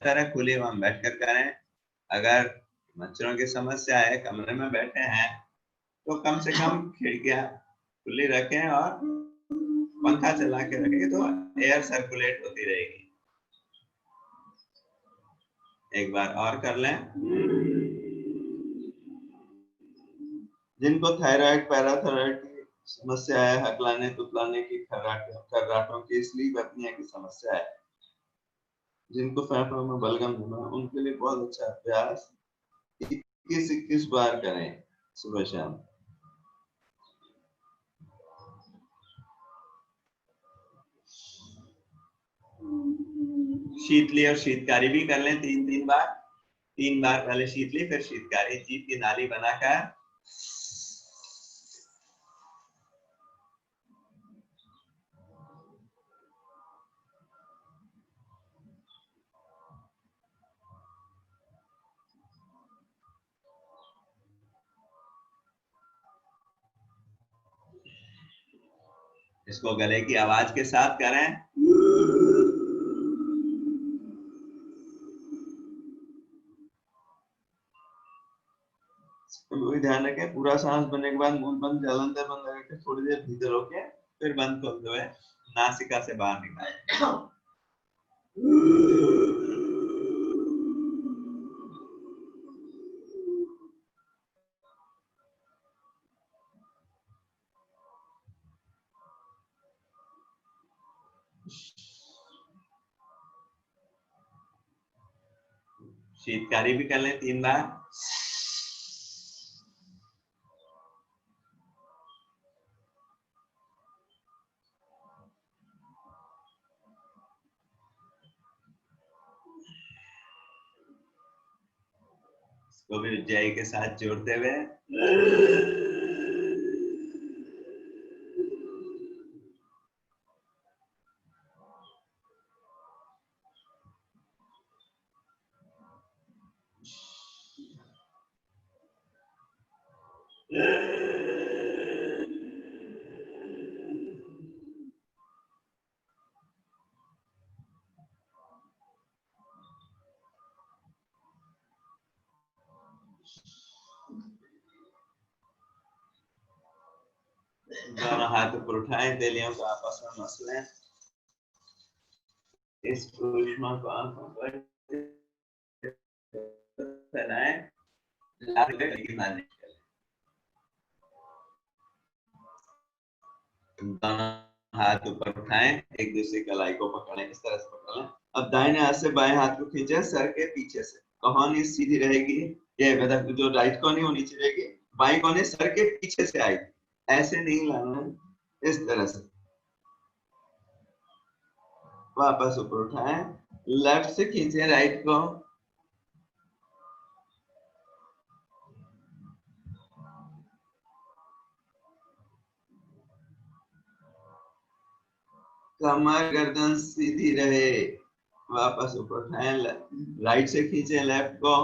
तरह खुले हुआ बैठकर करें। अगर मच्छरों की समस्या है, कमरे में बैठे हैं, तो कम से कम खिड़कियां खुली रखें और पंखा चला के रखेंगे तो एयर सर्कुलेट होती रहेगी। एक बार और कर लें। जिनको थायराइड पैराथायराइड की समस्या है, हकलाने तुतलाने की, खर्राटों की, स्लीप एपनिया की समस्या है, जिनको फेफड़ों में बलगम होना, उनके लिए बहुत अच्छा अभ्यास 21-21 बार करें सुबह शाम। शीतली और शीतकारी भी कर लें 3-3 बार। 3 बार पहले शीतली फिर शीतकारी, जीभ की नाली बनाकर इसको गले की आवाज के साथ करें। कोई ध्यान रखें, पूरा सांस बनने के बाद मुंह बंद, जलंधर बंद करके थोड़ी देर भीतर होके फिर बंद खोलते हुए नासिका से बाहर निकालें। शीतकारी भी कर लें 3 बार। इसको भी उज्जाई के साथ जोड़ते हुए दोनों हाथ ऊपर उठाएं, तेलियों को आपस में मसलें। इस ऊष्मा को आंखों पर फैलाएं। दोनों हाथ ऊपर उठाएं, एक दूसरे कलाई को पकड़ें, इस तरह से पकड़ लें। अब दाहिने हाथ से बाएं हाथ को खींचे सर के पीछे से, कहानी सीधी रहेगी, ये मतलब जो राइट कॉर्नी वो नीचे रहेगी, बाएं कॉर्नी सर के पीछे से आएगी, ऐसे नहीं लाना है, इस तरह से। वापस ऊपर उठाएं, लेफ्ट से खींचे राइट को, कमर गर्दन सीधी रहे। वापस ऊपर उठाएं, राइट से खींचे लेफ्ट को,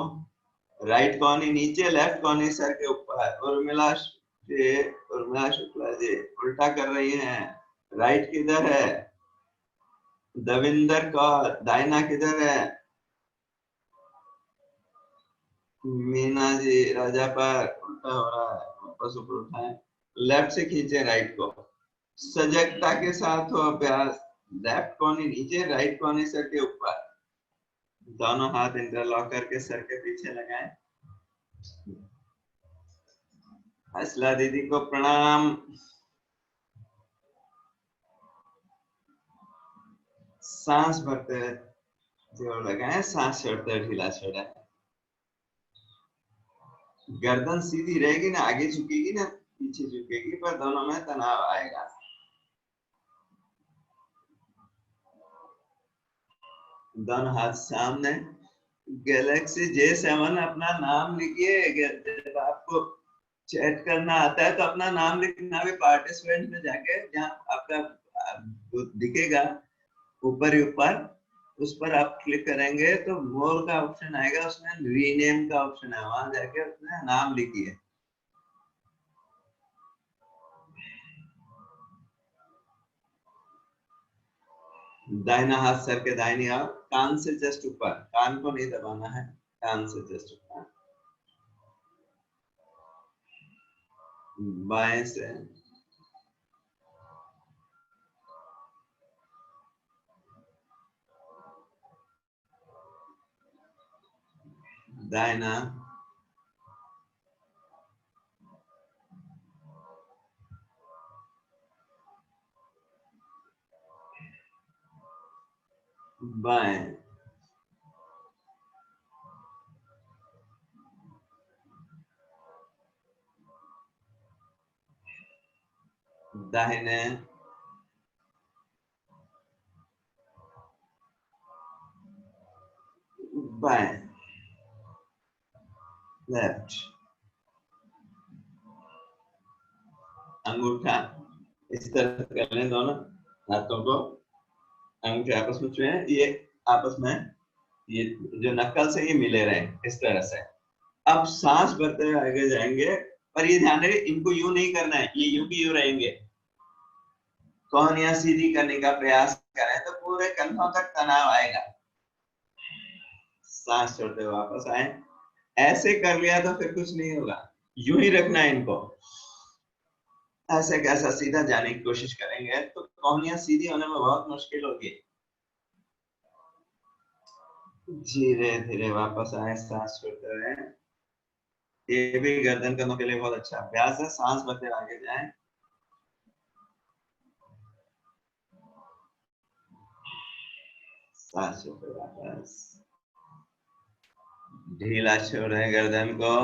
राइट कॉर्नी नीचे, लेफ्ट कॉर्नी सर के ऊपर। उर्मिला शुक्ला जी उल्टा कर रही हैं। राइट किधर है? दविंदर कौर, दाहिना किधर है? मीना जी राजा पर, उल्टा हो रहा है। वापस ऊपर उठाएं, लेफ्ट से खींचे राइट को, सजगता के साथ हो अभ्यास। लेफ्ट कॉर्नी नीचे, राइट कॉर्नी सर के ऊपर। दोनों हाथ इंटरलॉक करके सर के पीछे लगाएं। असला दीदी को प्रणाम। सांस भरते हुए जोर लगाएं, सांस छोड़ते हुए ढीला छोड़ें। गर्दन सीधी रहेगी ना, आगे झुकेगी ना, पीछे झुकेगी, पर दोनों में तनाव आएगा। दोनों हाथ सामने। गैलेक्सी J7 अपना नाम लिखिए। जब आपको चैट करना आता है तो अपना नाम लिखना भी पार्टिसिपेंट में जाके, जहाँ आपका दिखेगा ऊपर ही ऊपर, उस पर आप क्लिक करेंगे तो मोर का ऑप्शन आएगा, उसमें रीनेम का ऑप्शन है, वहां जाके अपना नाम लिखिए। दाहिना हाथ सर के दाहिनी ओर, कान से जस्ट ऊपर, कान को नहीं दबाना है, कान से जस्ट ऊपर। बाएं से दाहिना, बाएं, दाहिने, बाएं, लेफ्ट। अंगूठा इस तरह कर लें, दोनों हाथों को अंगूठे आपस में छुए, ये आपस में, ये जो नक्कल से ये मिले रहे इस तरह से। अब सांस भरते हुए आगे जाएंगे, पर ये ध्यान रखिए इनको यूं नहीं करना है, ये यूं की यूं रहेंगे। कोहनियां सीधी करने का प्रयास करें तो पूरे कंधों तक तनाव आएगा। सांस छोड़ते हुए वापस आए। ऐसे कर लिया तो फिर कुछ नहीं होगा, यूं ही रखना है इनको। ऐसे कैसा सीधा जाने की कोशिश करेंगे तो कोहनियां सीधी होने में बहुत मुश्किल होगी। धीरे धीरे वापस आए सांस छोड़ते हुए। ये भी गर्दन करने के लिए बहुत अच्छा अभ्यास है। सांस भरते हुए आगे जाएं, सांस छोड़ते वापस। ढीला छोड़ें गर्दन को,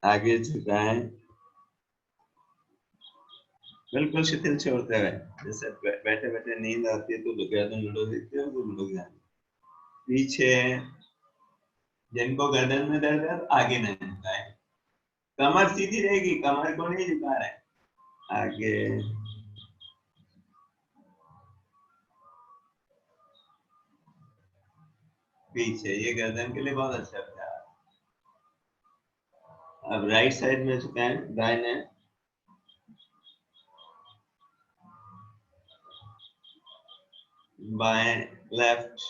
आगे झुकाएं, बिल्कुल शिथिल छोड़ते हुए। जैसे बैठे बैठे नींद आती है तो गर्दन लुढ़क देती है, तो लुढ़क जाए। पीछे जिनको गर्दन में दर्द है आगे नहीं झुकाएं, कमर सीधी रहेगी, कमर को नहीं झुका रहे। आगे, पीछे, ये गर्दन के लिए बहुत अच्छा अभ्यास। अब राइट साइड में झुकाएं, दाहिने, बाएं, लेफ्ट।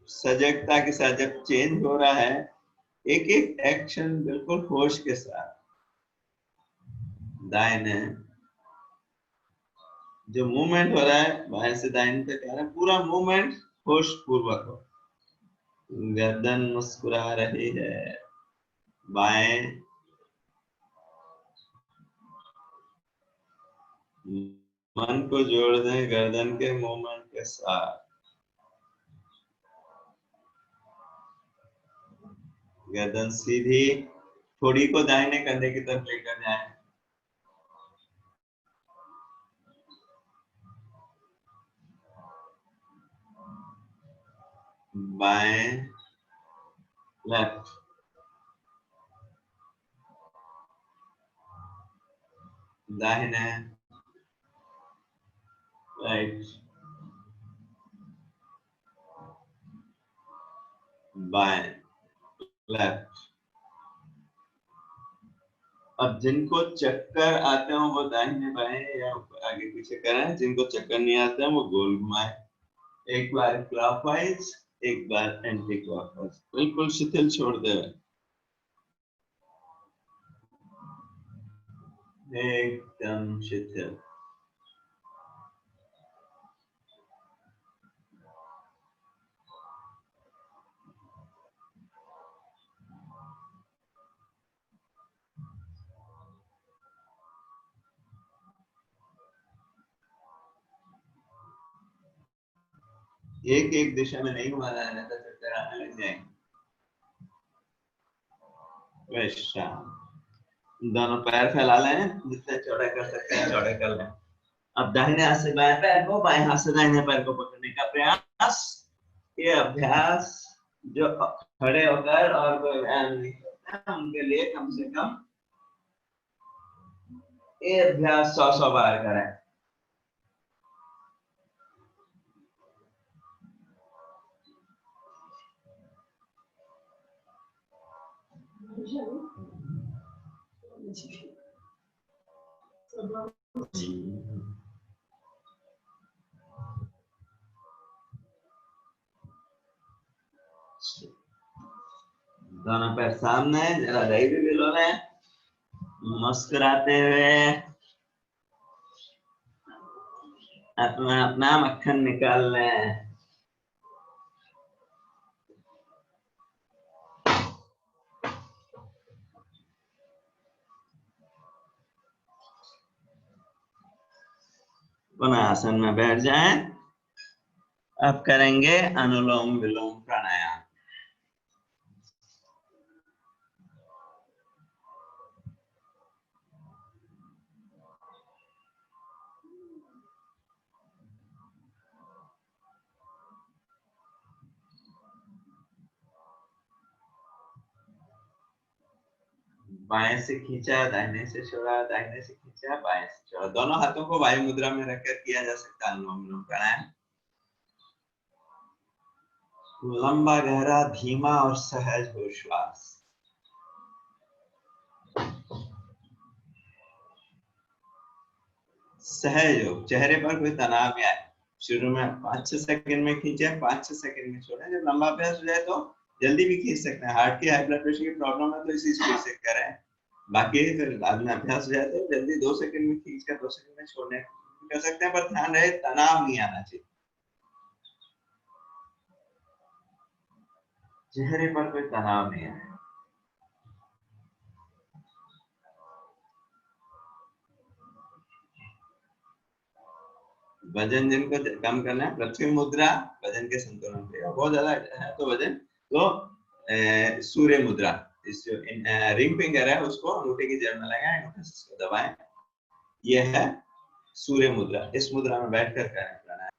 सजगता के साथ जब चेंज हो रहा है, एक एक एक्शन बिल्कुल होश के साथ। दाहिने, जो मूवमेंट हो रहा है बाएं से दाहिने तक आ रहा है, पूरा मूवमेंट होश पूर्वक हो। गर्दन मुस्कुरा रही है। बाएं, मन को जोड़ दें गर्दन के मूवमेंट के साथ। गर्दन सीधी, थोड़ी को दाहिने कंधे की तरफ लेकर जाएं। बाएं, लेफ्ट, दाहिने, राइट, बाएं, लेफ्ट। अब जिनको चक्कर आते हो वो दाहिने बाएं या आगे पीछे करें, जिनको चक्कर नहीं आते हैं वो गोल घुमाएं। एक बार क्लॉकवाइज, एक बार एंटी क्लॉकवाइज, बिल्कुल शिथिल छोड़ दे, एकदम शिथिल। एक एक दिशा में नहीं घुमाना है, नहीं तो चक्कर आने लग जाएंगे। वैसा दोनों पैर फैला लें, जितने चौड़े कर सकते हैं चौड़े कर लें। अब दाहिने हाथ से बाएं पैर को, बाएं हाथ से दाहिने पैर को पकड़ने का प्रयास। ये अभ्यास जो खड़े होकर और कोई व्यायाम नहीं करता उनके लिए कम से कम ये अभ्यास 100 बार करें। दोनों पैर सामने, जरा दही भी बिलो लें, मुस्कुराते हुए अपना अपना मक्खन निकाल लें। पुनः आसन में बैठ जाएं। अब करेंगे अनुलोम विलोम प्राणायाम। बाएं से खींचा, दाहिने से छोड़ा, दाहिने से खींचा, बाएं से छोड़ा। दोनों हाथों को वायु मुद्रा में रखकर किया जा सकता है अनुलोम विलोम प्राणायाम। लंबा गहरा धीमा और सहज हो श्वास। सहज हो, चेहरे पर कोई तनाव नहीं आए। शुरू में 5-6 सेकंड में खींचे, 5-6 सेकंड में छोड़े। जब लंबा अभ्यास हो जाए तो जल्दी भी खींच सकते हैं। हार्ट की हाई ब्लड प्रेशर की प्रॉब्लम है तो इसी स्पीड से करें। बाकी फिर बाद में अभ्यास हो जाए तो जल्दी 2 सेकंड में खींच कर 2 सेकंड में छोड़ने कर सकते हैं, पर ध्यान रहे तनाव नहीं आना चाहिए। चेहरे पर कोई तनाव नहीं आए। वजन जिनको कम करना है, पृथ्वी मुद्रा वजन के संतुलन पे, बहुत ज्यादा है तो वजन तो सूर्य मुद्रा, इस जो रिंग फिंगर है उसको अंगूठे की जड़ में लगाएं, अंगूठे से इसको दबाएं। ये है सूर्य मुद्रा। इस मुद्रा में बैठकर करें प्राणायाम।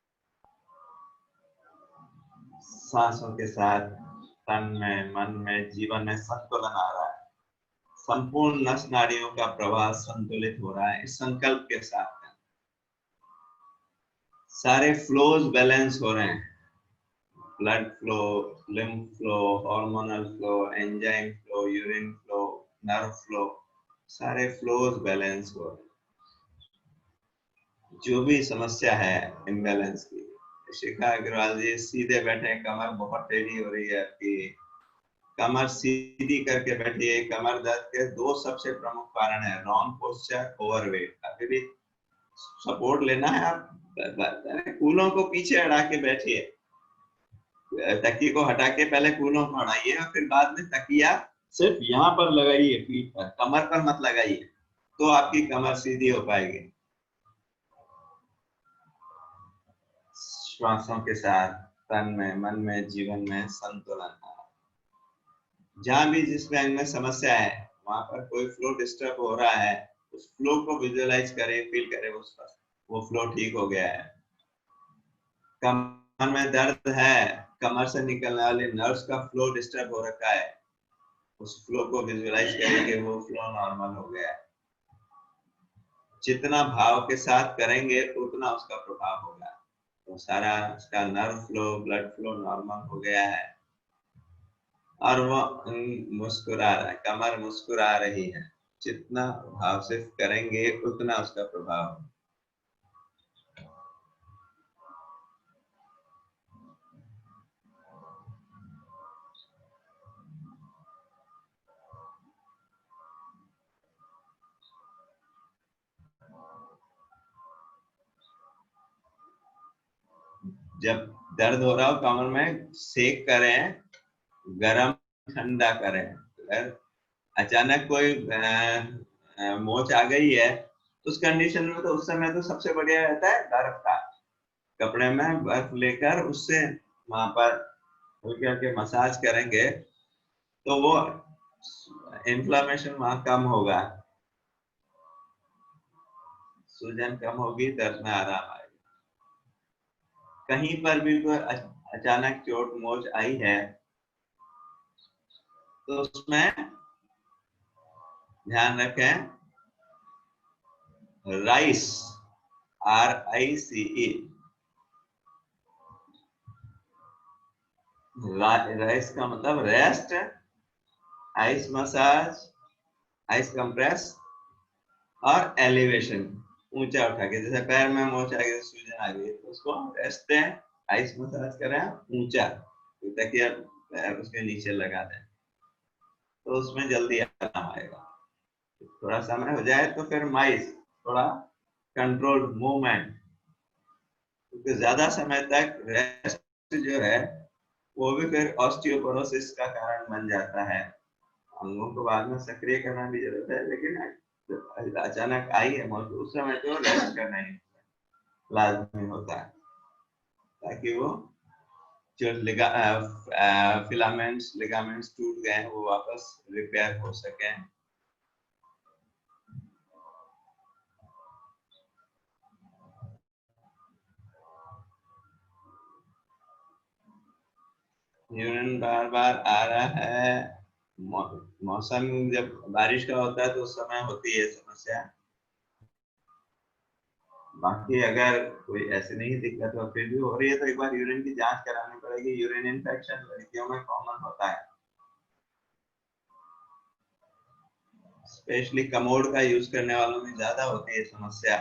सांसों के साथ तन में, मन में, जीवन में संतुलन आ रहा है। संपूर्ण नस नाड़ियों का प्रवाह संतुलित हो रहा है। इस संकल्प के साथ सारे फ्लोज बैलेंस हो रहे हैं। Blood flow, lymph flow, hormonal flow, enzyme flow, urine flow, nerve flow, सारे फ्लोज बैलेंस हो रहे हैं। जो भी समस्या है इम्बैलेंस की, शिखा अग्रवाल जी सीधे बैठे, कमर बहुत टेढ़ी हो रही है आपकी, कमर सीधी करके बैठिए। कमर दर्द के 2 सबसे प्रमुख कारण है, रॉन्ग पोस्चर, ओवरवेट। अभी भी सपोर्ट लेना है, आप कूलों को पीछे अड़ा के बैठिए। तकिए को हटा के पहले कूलों को हटाइए और फिर बाद में तकिया सिर्फ यहाँ पर लगाइए, पीठ पर, कमर पर मत लगाइए, तो आपकी कमर सीधी हो पाएगी। श्वासों के साथ तन में, मन में, जीवन में संतुलन। जहां भी जिस अंग में समस्या है वहां पर कोई फ्लो डिस्टर्ब हो रहा है, उस फ्लो को विजुअलाइज करें, फील करें, वो फ्लो ठीक हो गया है। कमर में दर्द है, कमर से निकलने वाले नर्व्स का फ्लो डिस्टर्ब हो रखा है, उस फ्लो को विजुअलाइज करेंगे, वो फ्लो नॉर्मल हो गया है। जितना भाव के साथ करेंगे उतना उसका प्रभाव होगा। तो सारा उसका nerve flow, blood flow normal हो गया है और वो मुस्कुरा रहा है, कमर मुस्कुरा रही है। जितना भाव से करेंगे उतना उसका प्रभाव होगा। जब दर्द हो रहा हो कमर में, सेक करें, गरम ठंडा करें। अगर अचानक कोई मोच आ गई है उस कंडीशन में, तो उस समय तो सबसे बढ़िया रहता है बर्फ का, कपड़े में बर्फ लेकर उससे वहां पर हल्के हल्के मसाज करेंगे तो वो इन्फ्लामेशन वहां कम होगा। सूजन कम होगी, दर्द में आराम आएगा। कहीं पर भी कोई अचानक चोट मोच आई है तो उसमें ध्यान रखें, राइस, RICE, राइस का मतलब rest, ice massage, ice compress और एलिवेशन, ऊंचा उठा के, जैसे पैर में मोच आ गई, सूजन आ गई तो उसको रेस्ट दें, आइस मसाज करें ऊंचा, ताकि पैर उसके नीचे लगा दें तो उसमें जल्दी आराम आएगा। थोड़ा समय हो जाए तो फिर माइस, थोड़ा कंट्रोल्ड मूवमेंट, क्योंकि ज्यादा समय तक रेस्ट जो है वो भी फिर ऑस्टियोपोरोसिस का कारण बन जाता है। अंगों को बाद में सक्रिय करना भी जरूरत है, लेकिन अचानक आई है मौत उस समय तो रेस्ट करना ही लाजमी होता है, ताकि वो जो फिलामेंट्स लिगामेंट्स टूट गए हैं वो वापस रिपेयर हो सके। यूरिन बार बार आ रहा है, मौसम जब बारिश का होता है तो उस समय होती है समस्या। बाकी अगर कोई ऐसी नहीं दिक्कत हो फिर भी हो रही है तो एक बार यूरिन की जांच करानी पड़ेगी। यूरिन इन्फेक्शन लड़कियों में कॉमन होता है, स्पेशली कमोड का यूज करने वालों में ज्यादा होती है समस्या।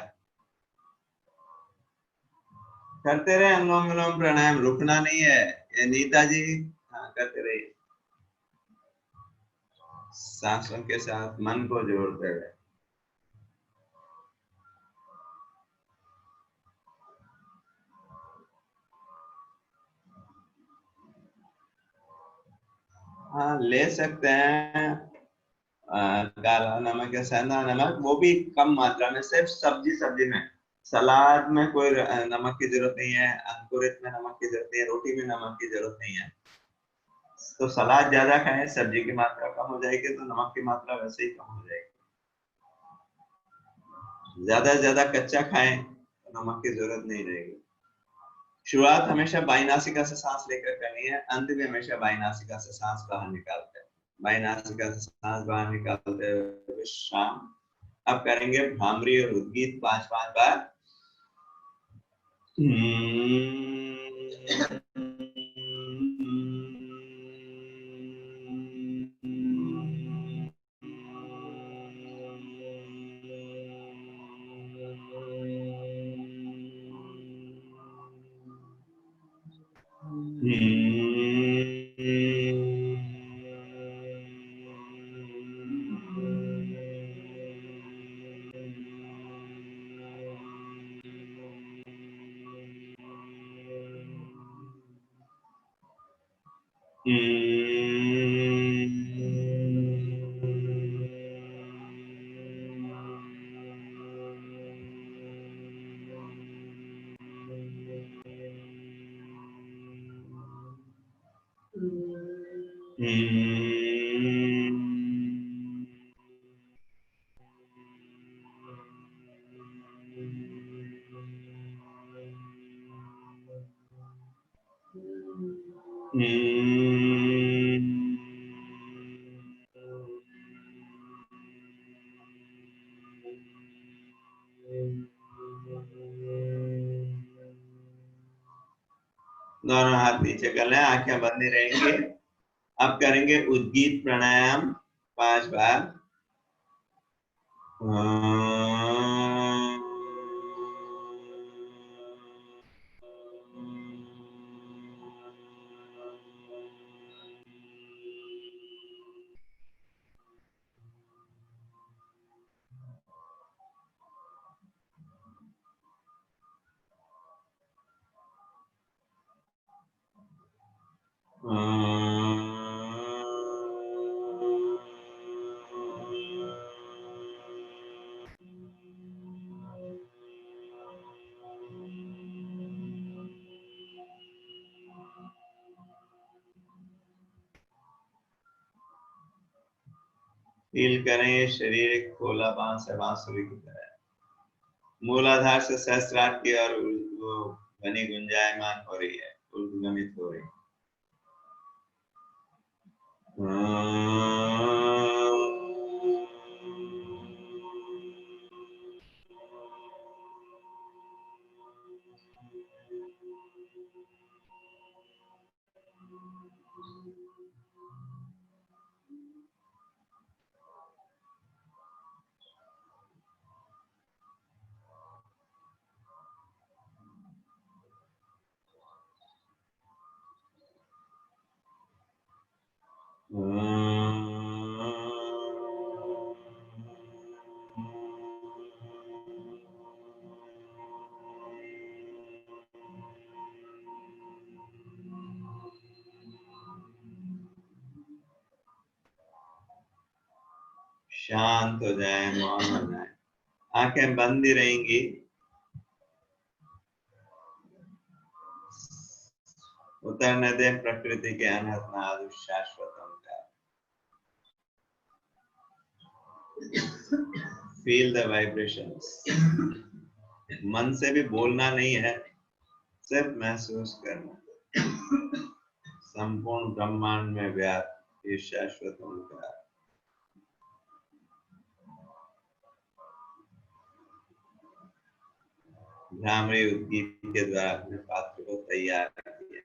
करते रहे अनुलोम विलोम प्राणायाम, रुकना नहीं है। ये नीता जी, हाँ करते रहिए, सांसों के साथ मन को जोड़ते हुए। हाँ ले सकते हैं, काला नमक या सेंधा नमक, वो भी कम मात्रा में, सिर्फ सब्जी सब्जी में। सलाद में कोई नमक की जरूरत नहीं है, अंकुरित में नमक की जरूरत नहीं है, रोटी में नमक की जरूरत नहीं है। तो सलाद ज्यादा खाएं, सब्जी की मात्रा कम हो जाएगी तो नमक की मात्रा वैसे ही कम हो जाएगी। ज्यादा से ज्यादा कच्चा खाएं तो नमक की जरूरत नहीं रहेगी। शुरुआत हमेशा बाई नासिका से सांस लेकर करनी है, अंत में हमेशा बाई नासिका से सांस बाहर निकालते हैं। बाई नासिका से सांस बाहर निकालते हुए विश्राम। अब करेंगे भ्रामरी और उद्गीत 5-5 बार। दोनों हाथ नीचे कर लें, आंखें बंद ही रहेंगी। अब करेंगे उद्गीत प्राणायाम 5 बार। फील करें शरीर एक खोला बांस है, बांसुरी की तरह। मूलाधार से सहस्रार की ओर वो ध्वनि गुंजायमान हो रही है, उद्गमित हो रही है। शांत हो जाए, मौन हो जाए, आंखें बंद ही रहेंगी। उतरने दे प्रकृति के अनहद नाद शाश्वतम का। Feel the vibrations. मन से भी बोलना नहीं है, सिर्फ महसूस करना। संपूर्ण ब्रह्मांड में व्याप्त ये शाश्वत ओंकार। भ्रामरी उद्गीत के द्वारा अपने पात्र को तैयार किया,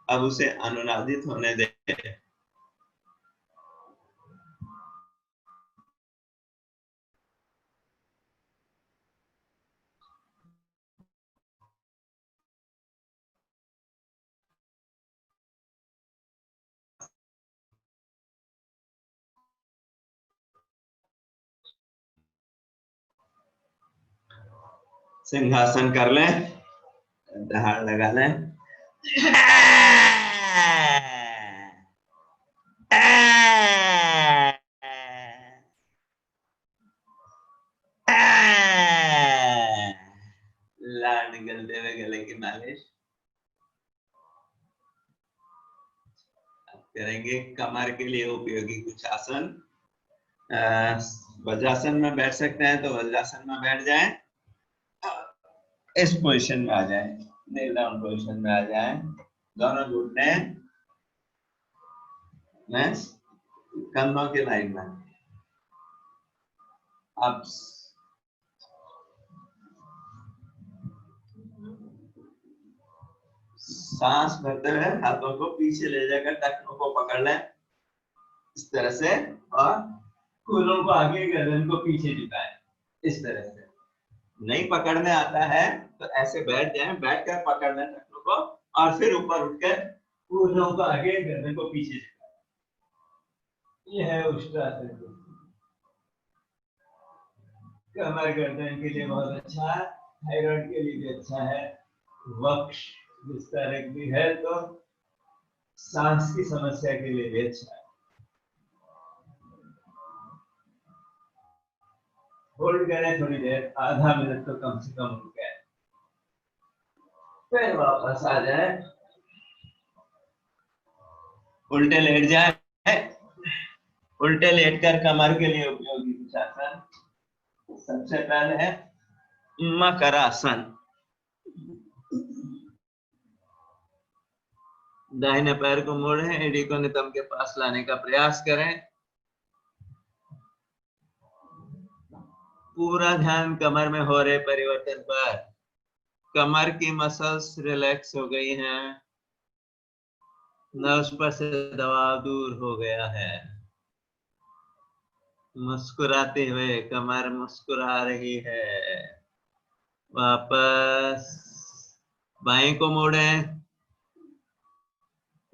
अब उसे अनुनादित होने दे। सिंहासन कर लें, दहाड़ लगा लें। लार निकलते हुए गले की मालिश। अब करेंगे कमर के लिए उपयोगी कुछ आसन। वज्रासन में बैठ सकते हैं तो वज्रासन में बैठ जाएं, इस पोजीशन में आ जाएं, नील डाउन पोजीशन में आ जाएं, दोनों घुटने कंधों की लाइन में। अब सांस भरते हुए हाथों को पीछे ले जाकर टखनों को पकड़ लें इस तरह से, और कूलों को आगे, गर्दन को पीछे झुकाएं इस तरह से। नहीं पकड़ने आता है तो ऐसे बैठ जाएं, बैठकर पकड़ लें टखनों को और फिर ऊपर उठकर कूलों को आगे, गर्दन को पीछे झुकाएं। यह है उष्ट्रासन। कमर गर्दन के लिए बहुत अच्छा है, थायराइड के लिए भी अच्छा है, वक्ष विस्तारक भी है, तो सांस की समस्या के लिए भी अच्छा है। होल्ड करें थोड़ी देर, आधा मिनट तो कम से कम हो गया, फिर वापस आ जाए, उल्टे लेट जाए। उल्टे लेटकर कमर के लिए उपयोगी कुछ आसन। सबसे पहले है मकरासन। दाहिने पैर को मोड़ें, एड़ी को नितंब के पास लाने का प्रयास करें। पूरा ध्यान कमर में हो रहे परिवर्तन पर। कमर की मसल्स रिलैक्स हो गई हैं, नर्व्स पर से दबाव दूर हो गया है। मुस्कुराते हुए कमर मुस्कुरा रही है। वापस बाएं को मोड़ें,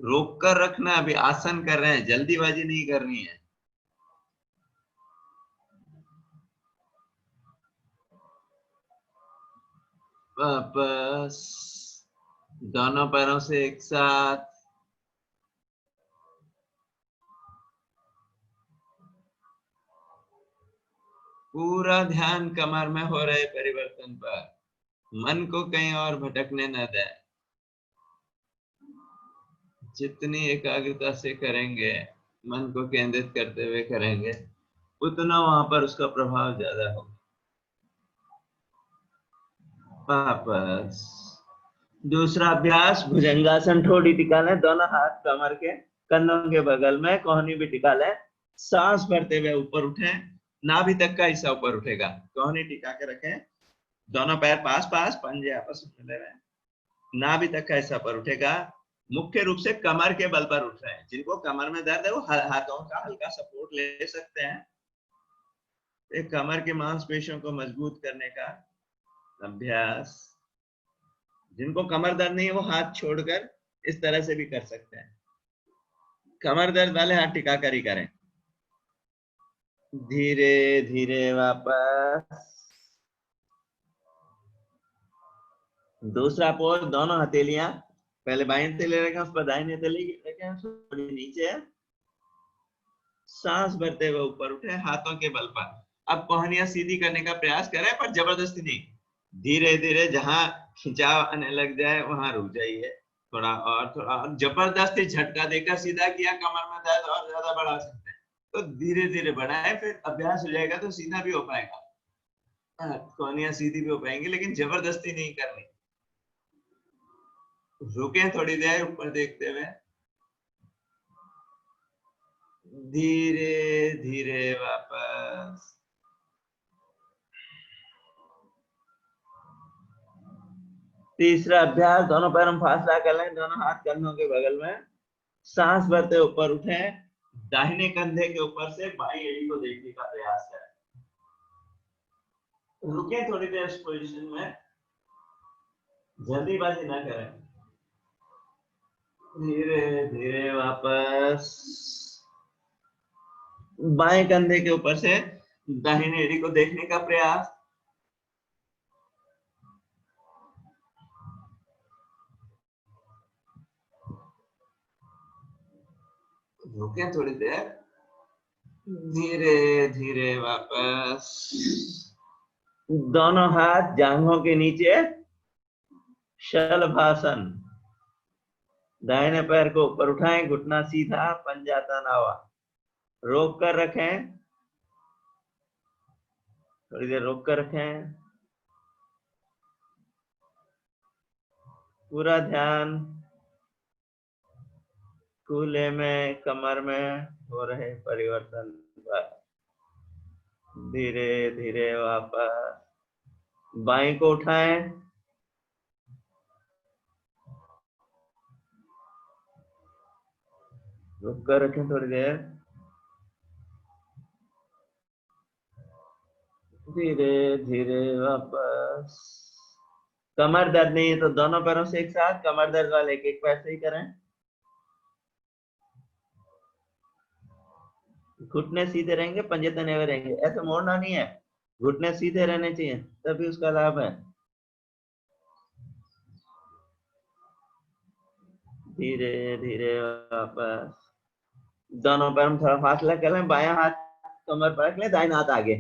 रोक कर रखना। अभी आसन कर रहे हैं, जल्दीबाजी नहीं करनी है। वापस दोनों पैरों से एक साथ, पूरा ध्यान कमर में हो रहे परिवर्तन पर। मन को कहीं और भटकने न दें। जितनी एकाग्रता से करेंगे, मन को केंद्रित करते हुए करेंगे, उतना वहां पर उसका प्रभाव ज्यादा होगा। वापस। दूसरा अभ्यास भुजंगासन, ठोड़ी टिका लें, दोनों हाथ कमर के कंधों के बगल में, कोहनी भी टिका लें, सांस भरते हुए ऊपर उठें, नाभि तक का हिस्सा ऊपर उठेगा, कोहनी टिका के रखें, दोनों पैर पास पास, पंजे आपस में मिले हुए, नाभि तक का हिस्सा पर उठेगा। मुख्य रूप से कमर के बल पर उठ रहे हैं। जिनको कमर में दर्द है वो हाथों का हल्का सपोर्ट ले सकते हैं। एक कमर की मांसपेशियों को मजबूत करने का अभ्यास। जिनको कमर दर्द नहीं है वो हाथ छोड़कर इस तरह से भी कर सकते हैं। कमर दर्द वाले हाथ टिका कर ही करें। धीरे धीरे वापस। दूसरा पोज, दोनों हथेलियां पहले बाएं हथेली रखें, उस पर दाहिनी हथेली रखें, थोड़ी नीचे, सांस भरते हुए ऊपर उठे हाथों के बल पर। अब कोहनियां सीधी करने का प्रयास करें पर जबरदस्ती नहीं, धीरे धीरे, जहां खिंचाव आने लग जाए वहां रुक जाइए। थोड़ा और जबरदस्ती झटका देकर सीधा किया, कमर में दर्द और ज्यादा बढ़ा सकते हैं, तो धीरे धीरे बढ़ाएं, फिर अभ्यास हो जाएगा तो सीधा भी हो पाएगा, कोहनियां सीधी भी हो पाएंगी, लेकिन जबरदस्ती नहीं करनी। रुके थोड़ी देर ऊपर देखते हुए, धीरे धीरे वापस। तीसरा अभ्यास, दोनों पैरों में फासला कर लें, दोनों हाथ कंधों के बगल में, सांस भरते ऊपर उठें, दाहिने कंधे के ऊपर से बाईं एड़ी को देखने का प्रयास करें। रुके थोड़ी देर इस पोजीशन में, जल्दीबाजी ना करें, धीरे धीरे वापस। बाएं कंधे के ऊपर से दाहिने एड़ी को देखने का प्रयास। रुके थोड़ी देर, धीरे धीरे वापस। दोनों हाथ जांघों के नीचे, शलभासन। दाहिने पैर को ऊपर उठाएं, घुटना सीधा, पंजा तना हुआ, रोक कर रखें, थोड़ी देर रोक कर रखें। पूरा ध्यान कूल्हे में, कमर में हो रहे परिवर्तन पर। धीरे धीरे वापस। बाएं को उठाएं, रुक कर रखें थोड़ी देर, धीरे धीरे वापस। कमर दर्द नहीं है तो दोनों पैरों से एक साथ, कमर दर्द वाले एक एक पैर से ही करें। घुटने सीधे रहेंगे, पंजे तने हुए रहेंगे, ऐसे मोड़ना नहीं है, घुटने सीधे रहने चाहिए, तभी उसका लाभ है। धीरे धीरे वापस। दोनों पैर में थोड़ा फासला कर लें, बायां हाथ कमर पर रख लें, दाहिना हाथ आगे,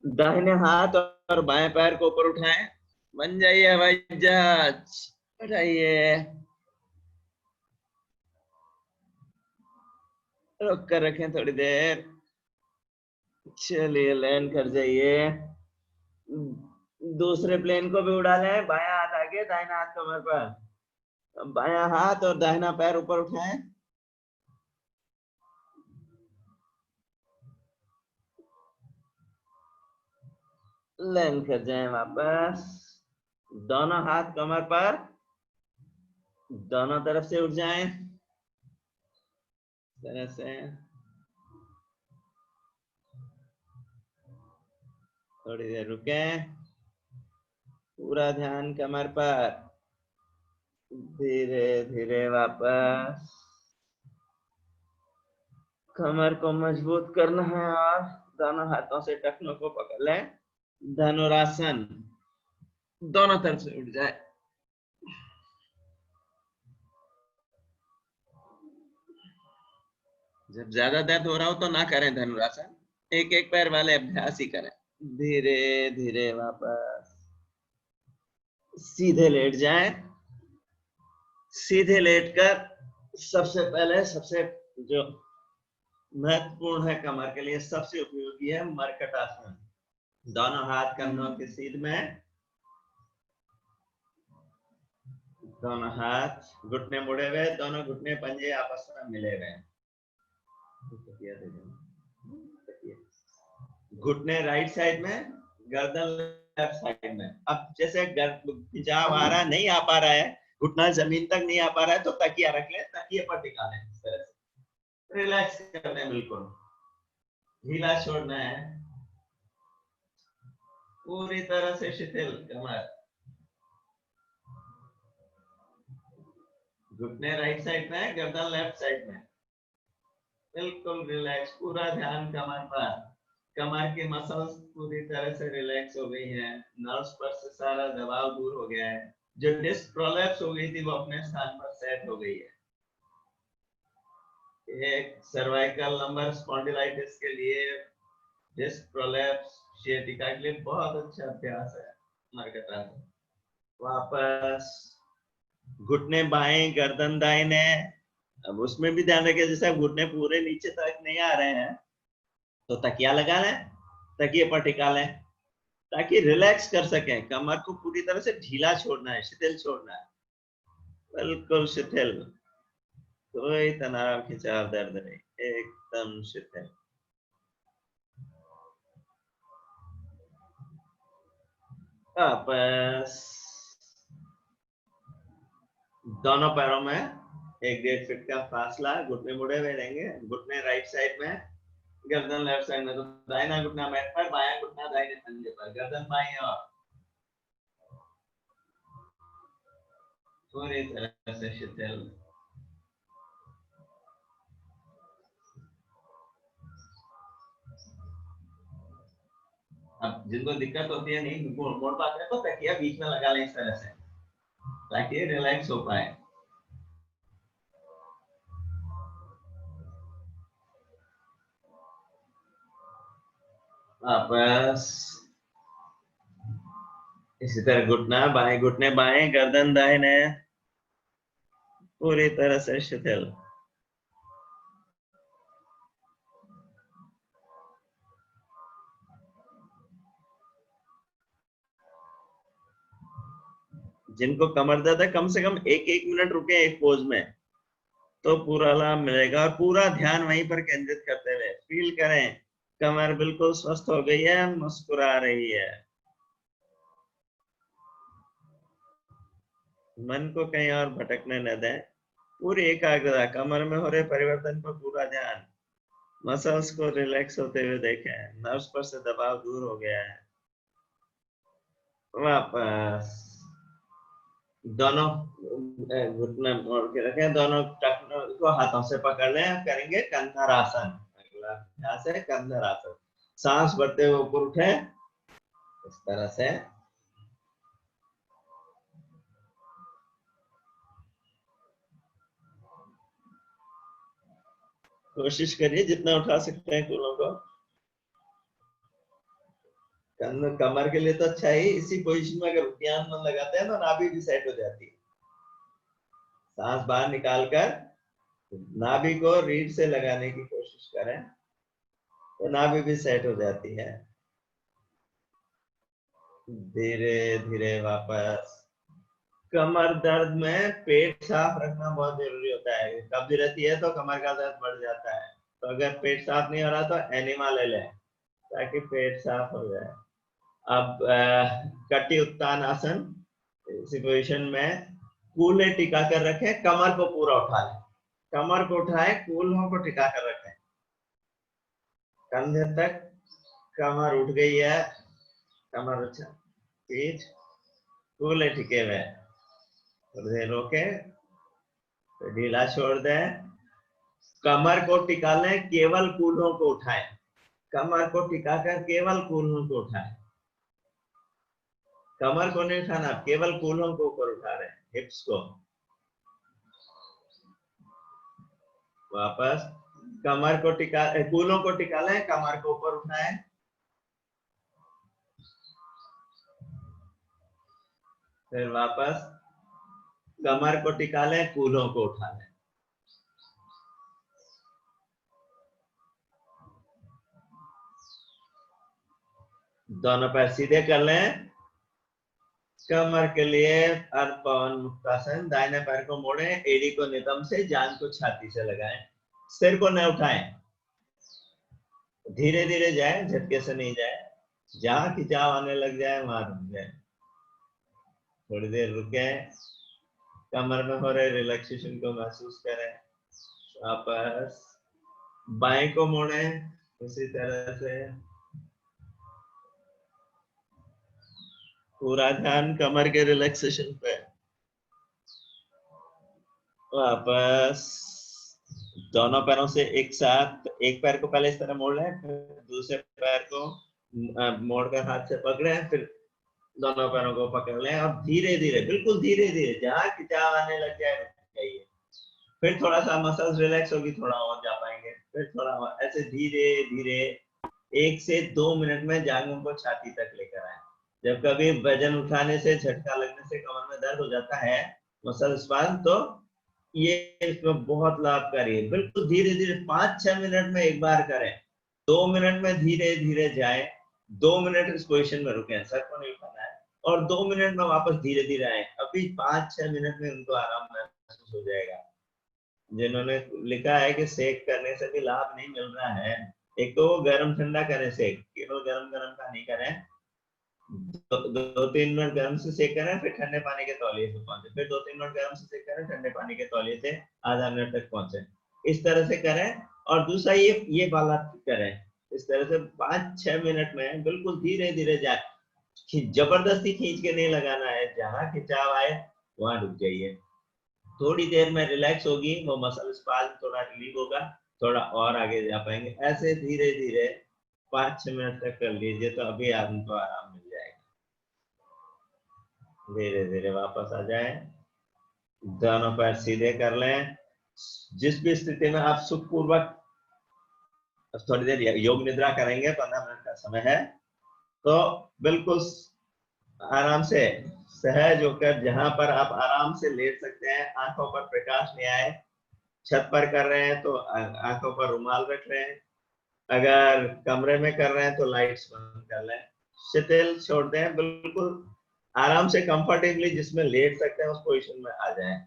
दाहिने हाथ और बाएं पैर को ऊपर उठाएं, बन जाइए हवाई जहाज, उठाइए, रोक कर रखें थोड़ी देर, चलिए लैंड कर जाइए। दूसरे प्लेन को भी उड़ा लें, बायां हाथ आगे, दाहिना हाथ कमर पर, बायां हाथ और दाहिना पैर ऊपर उठाएं, लैंड कर जाएं वापस। दोनों हाथ कमर पर, दोनों तरफ से उठ जाएं, तरह से। थोड़ी देर रुकें, पूरा ध्यान कमर पर, धीरे धीरे वापस। कमर को मजबूत करना है और दोनों हाथों से टखनों को पकड़ लें, धनुरासन, दोनों तरफ से उठ जाए। जब ज्यादा दर्द हो रहा हो तो ना करें धनुरासन, एक एक पैर वाले अभ्यास ही करें। धीरे धीरे वापस, सीधे लेट जाएं। सीधे लेटकर सबसे पहले, सबसे जो महत्वपूर्ण है कमर के लिए, सबसे उपयोगी है मरकट आसन। दोनों हाथ कंधों के सीध में, दोनों हाथ घुटने मुड़े हुए, दोनों घुटने पंजे आपस में मिले हुए हैं। घुटने राइट साइड में, गर्दन लेफ्ट साइड में। अब जैसे खिंचाव आ रहा नहीं आ पा रहा है, घुटना जमीन तक नहीं आ पा रहा है, तो तकिया रख ले, तकिए पर टिका लें इस तरह से। रिलैक्स करना है, बिल्कुल ढीला छोड़ना है, पूरी तरह से शिथिल कमर। घुटने राइट साइड में, गर्दन लेफ्ट साइड में, बिल्कुल रिलैक्स, पूरा ध्यान कमर पर। कमर की मसल्स पूरी तरह से रिलैक्स हो गई हैं, नर्व्स पर से सारा दबाव दूर हो गया है, जो डिस्क प्रोलैप्स हो गई थी वो अपने स्थान पर सेट हो गई है। एक सर्वाइकल लंबर स्पॉन्डिलाइटिस के लिए डिस्क प्रोलैप्स sciatica के लिए बहुत अच्छा अभ्यास है मरकटासन। वापस घुटने बाएं, गर्दन दाहिने। अब उसमें भी ध्यान रखें, जैसे घुटने पूरे नीचे तक नहीं आ रहे हैं तो तकिया लगा लें, तकिए पर टिका लें, ताकि रिलैक्स कर सकें। कमर को पूरी तरह से ढीला छोड़ना है, शिथिल छोड़ना है, बिल्कुल शिथिल, कोई तनाव खिंचाव दर्द नहीं, एकदम शिथिल। वापस दोनों पैरों में 1-1.5 फीट का फासला, घुटने मुड़े हुए रहेंगे, घुटने राइट साइड में, गर्दन लेफ्ट साइड में। तो दाहिना घुटना मैट पर, बायां घुटना दाहिने पंजे पर, गर्दन बाईं और पूरी तरह से शिथिल। अब जिनको दिक्कत होती है, नहीं मोड़ पाते हैं, तो तकिया बीच में लगा लें इस तरह से, ताकि रिलैक्स हो पाए। वापस इसी तरह घुटना बाएं, घुटने बाएं, गर्दन दाहिने, पूरी तरह से शिथिल। जिनको कमर दर्द है, कम से कम 1-1 मिनट रुके एक पोज में, तो पूरा लाभ मिलेगा। और पूरा ध्यान वहीं पर केंद्रित करते हुए फील करें कमर बिल्कुल स्वस्थ हो गई है, मुस्कुरा रही है। मन को कहीं और भटकने न दें, पूरी एकाग्रता कमर में हो रहे परिवर्तन पर पूरा ध्यान। मसल्स को रिलैक्स होते हुए देखें, नर्व्स पर से दबाव दूर हो गया है। वापस दोनों घुटने मोड़ के रखें, दोनों टखनों को हाथों से पकड़ लें, करेंगे कंधरासन। अगला अभ्यास है कंधरासन। सांस भरते हुए ऊपर उठे इस तरह से, कोशिश करिए जितना उठा सकते हैं कूलों को। कमर के लिए तो अच्छा ही, इसी पोजीशन में अगर ध्यान मन लगाते हैं तो नाभि भी सेट हो जाती है। सांस बाहर निकालकर नाभि को रीढ़ से लगाने की कोशिश करें, तो नाभि भी सेट हो जाती है। धीरे धीरे वापस। कमर दर्द में पेट साफ रखना बहुत जरूरी होता है। कब्ज रहती है तो कमर का दर्द बढ़ जाता है, तो अगर पेट साफ नहीं हो रहा तो एनिमा ले लें, ताकि पेट साफ हो जाए। अब कटी उत्तान आसन, इसी पोजीशन में कूल्हे टिका कर रखें, कमर को पूरा उठा लें, कमर को उठाएं, कूल्हों को टिका कर रखें, कंधे तक कमर उठ गई है, कमर अच्छा, पीठ कूल्हे टिके हुए, थोड़ी रोके, तो ढीला छोड़ दें। कमर को टिका लें, केवल कूल्हों को उठाएं, कमर को टिकाकर केवल कूल्हों को उठाएं, कमर को नहीं उठाना, केवल कूल्हों को ऊपर उठा रहे हैं, हिप्स को। वापस कमर को टिका, कूल्हों को टिका लें, कमर को ऊपर उठाएं, फिर वापस कमर को टिका लें, कूल्हों को उठा लें। दोनों पैर सीधे कर लें, कमर के लिए अर्ध पवन मुक्तासन। दाहिने पैर को मोड़े, एड़ी को नितंब से, जांघ को छाती से लगाएं, सिर को न उठाएं, धीरे धीरे जाए, झटके से नहीं जाए। जहां खिंचाव आने लग जाए वहां रुक जाए, थोड़ी देर रुके, कमर में हो रहे रिलैक्सेशन को महसूस करें। वापस बाएं को मोड़े, उसी तरह से पूरा ध्यान कमर के रिलैक्सेशन पे। वापस दोनों पैरों से एक साथ, एक पैर को पहले इस तरह मोड़ लें, फिर दूसरे पैर को मोड़कर हाथ से पकड़े, फिर दोनों पैरों को पकड़ लें और धीरे धीरे, बिल्कुल धीरे धीरे, जहां खिंचाव आने लग जाए जाइए। फिर थोड़ा सा मसल्स रिलैक्स होगी, थोड़ा और जा पाएंगे, फिर थोड़ा और, ऐसे धीरे धीरे 1 से 2 मिनट में जांघों को छाती तक लेकर आए। जब कभी वजन उठाने से, झटका लगने से कमर में दर्द हो जाता है, मसल स्पाज्म, तो ये इसमें बहुत लाभकारी है। बिल्कुल धीरे धीरे 5-6 मिनट में एक बार करें, 2 मिनट में धीरे धीरे जाए, 2 मिनट इस पोजीशन में रुके, सर को नहीं उठाना है, और 2 मिनट में वापस धीरे धीरे आए। अभी 5-6 मिनट में उनको आराम महसूस हो जाएगा। जिन्होंने लिखा है कि सेक करने से भी लाभ नहीं मिल रहा है, एक तो गर्म ठंडा करें, सेक केवल गर्म गर्म का नहीं करें, 2-3 मिनट गर्म से सेक करें, फिर ठंडे पानी के तौलिए से पहुंचे, फिर 2-3 मिनट गर्म से सेक करें, ठंडे पानी के तौलिए से आधा मिनट तक पहुंचे, इस तरह से करें। और दूसरा ये वाला करें, इस तरह से 5-6 मिनट में बिल्कुल धीरे धीरे जाए, जबरदस्ती खींच के नहीं लगाना है, जहां खिंचाव आए वहां रुक जाइए। थोड़ी देर में रिलैक्स होगी, वो मसल स्पाज्म थोड़ा रिलीव होगा, थोड़ा और आगे जा पाएंगे। ऐसे धीरे धीरे 5-6 मिनट तक कर लीजिए, तो अभी आपको आराम मिल जाएगा। धीरे धीरे वापस आ जाए, दोनों पैर सीधे कर लें। जिस भी स्थिति में आप सुखपूर्वक थोड़ी देर योग निद्रा करेंगे, 15 मिनट का समय है, तो बिल्कुल आराम से सहज होकर, जहां पर आप आराम से लेट सकते हैं, आंखों पर प्रकाश नहीं आए, छत पर कर रहे हैं तो आंखों पर रुमाल रख रहे हैं, अगर कमरे में कर रहे हैं तो लाइट्स बंद कर लें, शिथिल छोड़ दें, बिल्कुल आराम से कंफर्टेबली जिसमें लेट सकते हैं उस पोजीशन में आ जाएं।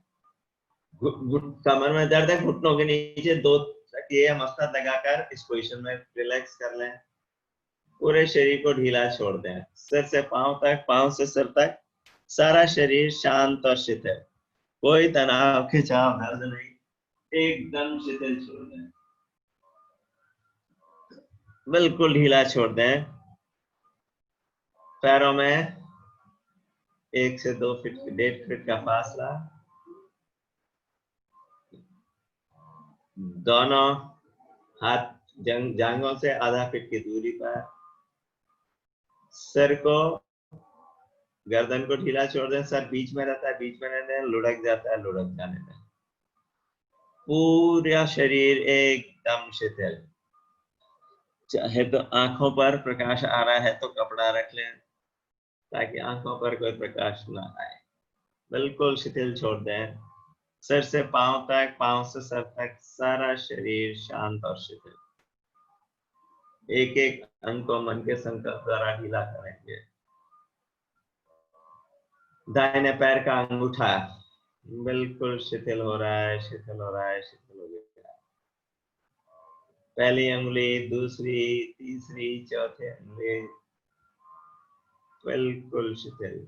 कमर में दर्द है, घुटनों के नीचे 2 तकिए मस्तक लगाकर इस पोजीशन में रिलैक्स कर लें। पूरे शरीर को ढीला छोड़ दें, सिर से पांव तक, पांव से सिर तक, सारा शरीर शांत और शिथिल, कोई तनाव, खिंचाव, दर्द नहीं, एकदम शिथिल छोड़ दें, बिल्कुल ढीला छोड़ दें। पैरों में 1 से 2 फीट, 1.5 फीट का फासला, दोनों हाथ जांघों से आधा फीट की दूरी पर, सिर को, गर्दन को ढीला छोड़ दें, सर बीच में रहता है, बीच में रहने दें, लुढ़क जाता है, लुढ़क जाने दें। पूरा शरीर एकदम शिथिल। चाहे तो आंखों पर प्रकाश आ रहा है तो कपड़ा रख लें, ताकि आंखों पर कोई प्रकाश ना आए, बिल्कुल शिथिल छोड़ दें। सिर से पांव तक, पांव से सर तक, सारा शरीर शांत और शिथिल। एक एक अंग को मन के संकल्प द्वारा ढीला करेंगे। दाहिने पैर का अंगूठा बिल्कुल शिथिल हो रहा है, शिथिल हो रहा है, शिथिल हो गया। पहली उंगली, दूसरी, तीसरी, चौथी उंगली बिल्कुल शिथिल।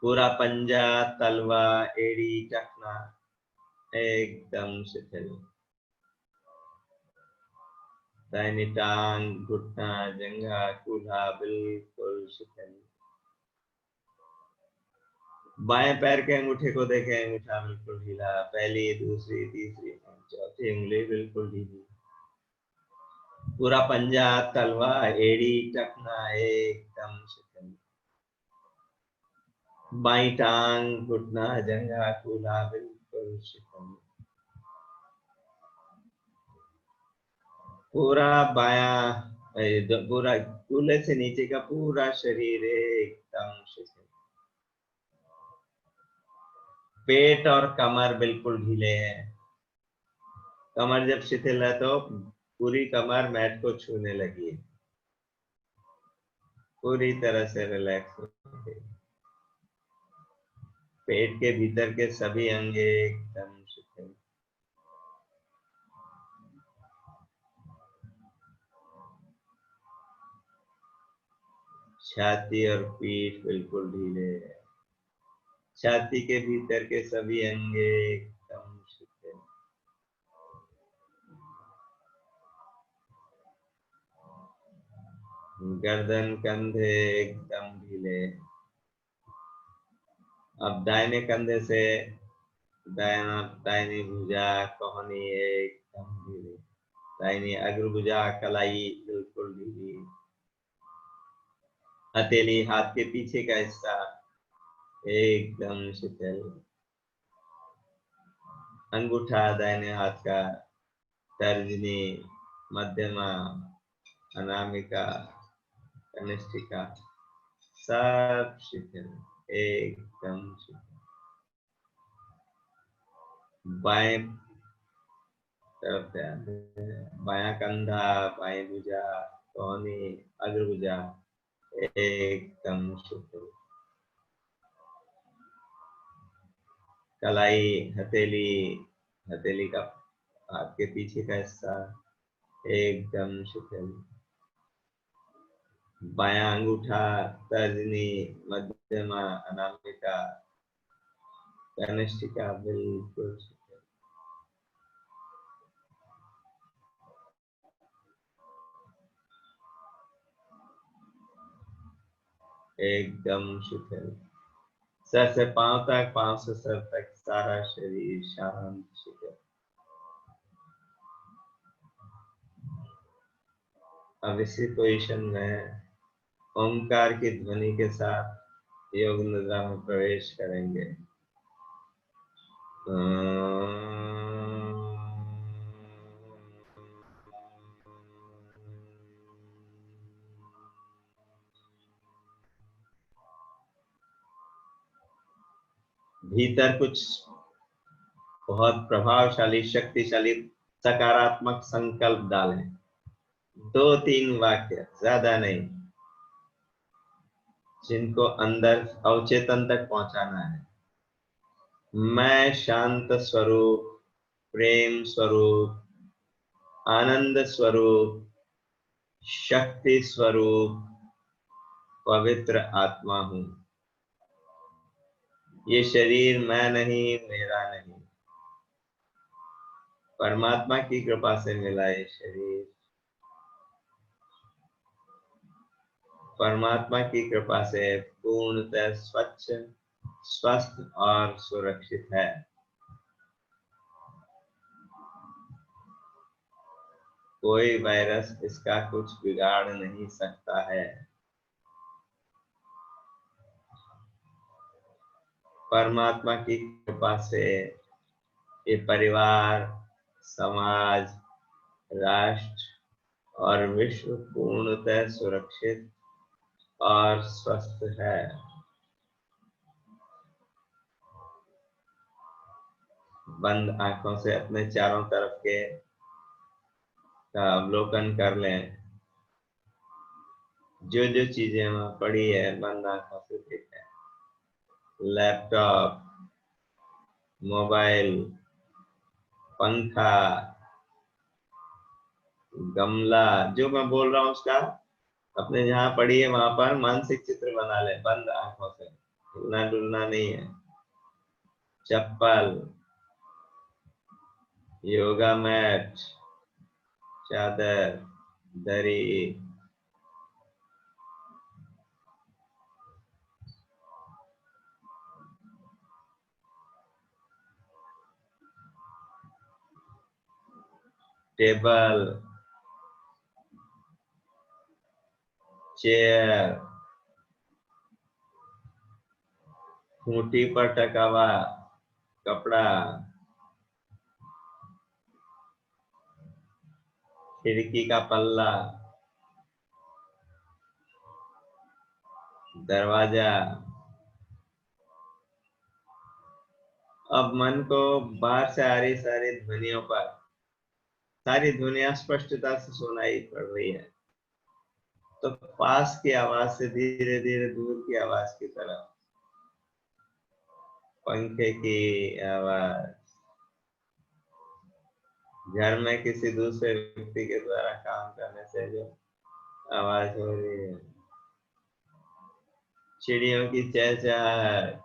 पूरा पंजा, तलवा, एड़ी, टखना एकदम शिथिल। दाहिनी टांग, घुटना, जंघा, कूल्हा बिल्कुल शिथिल। बाएं पैर के अंगूठे को देखें, अंगूठा बिल्कुल ढीला, पहली, दूसरी, तीसरी, चौथी उंगली बिल्कुल ढीली। पूरा पंजा, तलवा, एड़ी, टखना एकदम शिथिल। बाईं टांग, घुटना, जंघा, कूल्हा बिल्कुल शिथिल। पूरा बायां, पूरा कूल्हे से नीचे का पूरा शरीर एकदम शिथिल। पेट और कमर बिल्कुल ढीले हैं। कमर जब शिथिल है तो पूरी कमर मैट को छूने लगी है। पूरी तरह से रिलैक्स हो गए। पेट के भीतर के सभी अंग एकदम शिथिल। छाती और पीठ बिल्कुल ढीले है। छाती के भीतर के सभी अंग एकदम शिथिल। गर्दन कंधे एकदम ढीले। अब दाहिने कंधे से दाहिनी भुजा कोहनी एकदम ढीली। दाहिनी अग्रभुजा कलाई बिल्कुल ढीली। हथेली हाथ के पीछे का हिस्सा एकदम शिथिल। अंगूठा दाहिने हाथ का, तर्जनी, मध्यमा, अनामिका, कनिष्ठिका सब शिथिल, एकदम शिथिल। बाएं तरफ ध्यान दें। बायां कंधा, बाएं भुजा, कोहनी, अग्रभुजा एकदम शिथिल। कलाई, हथेली, हथेली का हाथ के पीछे का हिस्सा एकदम शिथिल। बायां अंगूठा, तर्जनी, मध्यमा, अनामिका, कनिष्ठिका बिल्कुल शिथिल। एकदम शिथिल। सर से पांव तक, पांव से सर तक सारा शरीर शांत शिथिल। अब इसी पोजीशन में ओंकार की ध्वनि के साथ योग निद्रा में प्रवेश करेंगे। भीतर कुछ बहुत प्रभावशाली, शक्तिशाली, सकारात्मक संकल्प डालें। 2-3 वाक्य, ज्यादा नहीं, जिनको अंदर अवचेतन तक पहुंचाना है। मैं शांत स्वरूप, प्रेम स्वरूप, आनंद स्वरूप, शक्ति स्वरूप, पवित्र आत्मा हूं। ये शरीर मैं नहीं, मेरा नहीं, परमात्मा की कृपा से मिला ये शरीर। परमात्मा की कृपा से पूर्णतः स्वच्छ, स्वस्थ और सुरक्षित है। कोई वायरस इसका कुछ बिगाड़ नहीं सकता है। परमात्मा की कृपा से ये परिवार, समाज, राष्ट्र और विश्व पूर्णतः सुरक्षित और स्वस्थ है। बंद आंखों से अपने चारों तरफ के का अवलोकन कर लें। जो जो चीजें वहां पड़ी है बंद आंखों से देखें। लैपटॉप, मोबाइल, पंखा, गमला, जो मैं बोल रहा हूं उसका अपने जहां पड़ी है वहां पर मानसिक चित्र बना ले, बंद आंखों से। हिलना डुलना नहीं है। चप्पल, योगा मैट, चादर, दरी, टेबल, चेयर, खूंटी पर टका हुआ कपड़ा, खिड़की का पल्ला, दरवाजा। अब मन को बाहर से आ रही सारी ध्वनियों पर, सारी ध्वनियां स्पष्टता से सुनाई पड़ रही है। तो पास की आवाज से धीरे धीरे दूर की आवाज की तरफ, पंखे की आवाज, घर में किसी दूसरे व्यक्ति के द्वारा काम करने से जो आवाज हो रही है, चिड़ियों की चहचहाहट,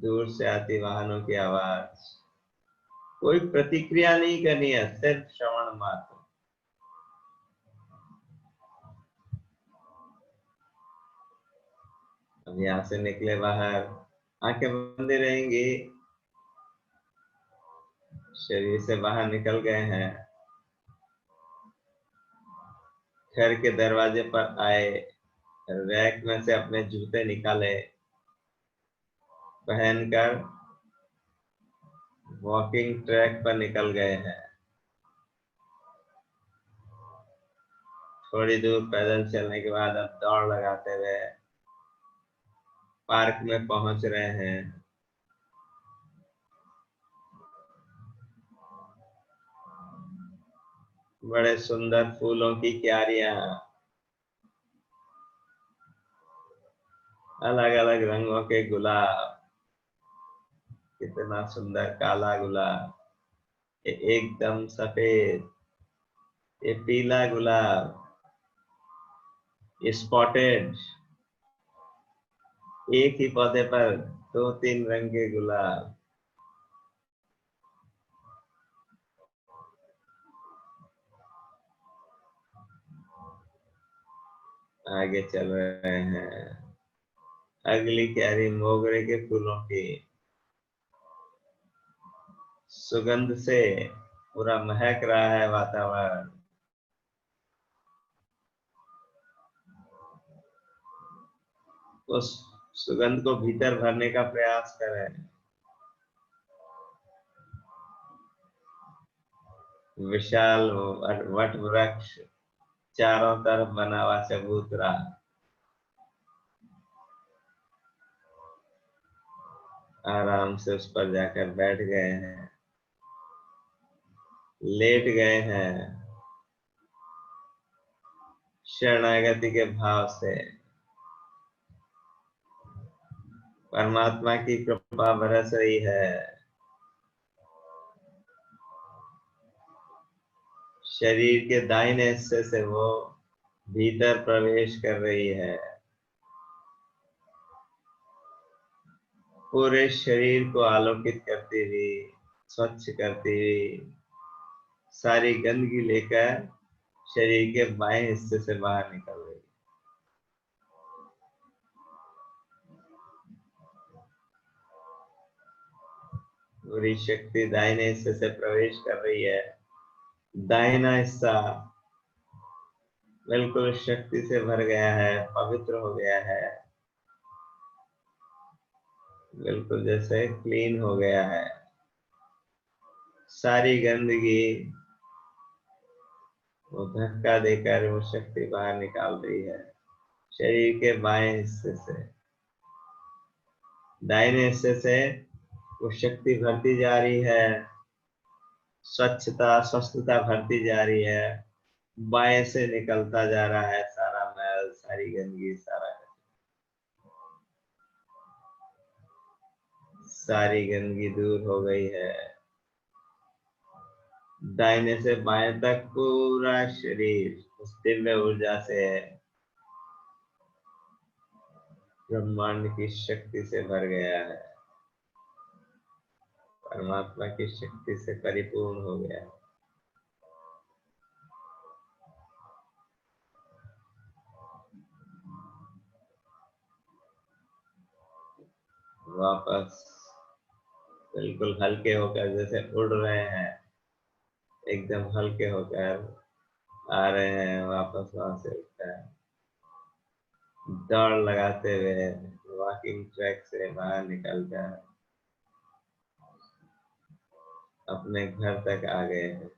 दूर से आती वाहनों की आवाज, कोई प्रतिक्रिया नहीं करनी है, सिर्फ श्रवण मात्र। अब यहाँ से निकले बाहर, आंखें बंद रहेंगी, शरीर से बाहर निकल गए हैं, घर के दरवाजे पर आए, रैक में से अपने जूते निकाले, पहनकर वॉकिंग ट्रैक पर निकल गए हैं। थोड़ी दूर पैदल चलने के बाद अब दौड़ लगाते हुए पार्क में पहुंच रहे हैं। बड़े सुंदर फूलों की क्यारियां, अलग अलग रंगों के गुलाब, कितना सुंदर काला गुलाब, ये एकदम सफेद, ये पीला गुलाब, ये स्पॉटेड, एक ही पौधे पर दो तीन रंग के गुलाब। आगे चल रहे हैं, अगली क्यारी मोगरे के फूलों की सुगंध से पूरा महक रहा है वातावरण। उस सुगंध को भीतर भरने का प्रयास करें। विशाल वट वृक्ष, चारों तरफ बना हुआ चबूतरा, आराम से उस पर जाकर बैठ गए हैं, लेट गए हैं, शरणागति के भाव से। परमात्मा की कृपा बरस रही है, शरीर के दाहिने हिस्से से वो भीतर प्रवेश कर रही है, पूरे शरीर को आलोकित करती हुई, स्वच्छ करती हुई, सारी गंदगी लेकर शरीर के बाएं हिस्से से बाहर निकल रही है। पूरी शक्ति दाहिने हिस्से से प्रवेश कर रही है, दाहिना हिस्सा बिल्कुल शक्ति से भर गया है, पवित्र हो गया है, बिल्कुल जैसे क्लीन हो गया है। सारी गंदगी वो धक्का देकर वो शक्ति बाहर निकाल रही है, शरीर के बाएं हिस्से से। दाहिने हिस्से से वो शक्ति भरती जा रही है, स्वच्छता स्वस्थता भरती जा रही है, बाएं से निकलता जा रहा है सारा मैल, सारी गंदगी, सारी गंदगी दूर हो गई है। दाहिने से बाएं तक पूरा शरीर उस दिव्य ऊर्जा से, ब्रह्मांड की शक्ति से भर गया है, परमात्मा की शक्ति से परिपूर्ण हो गया है। वापस बिल्कुल हल्के होकर जैसे उड़ रहे हैं, एकदम हल्के होकर आ रहे हैं, वापस वहां से उठकर दौड़ लगाते हुए वॉकिंग ट्रैक से बाहर निकलकर अपने घर तक आ गए हैं,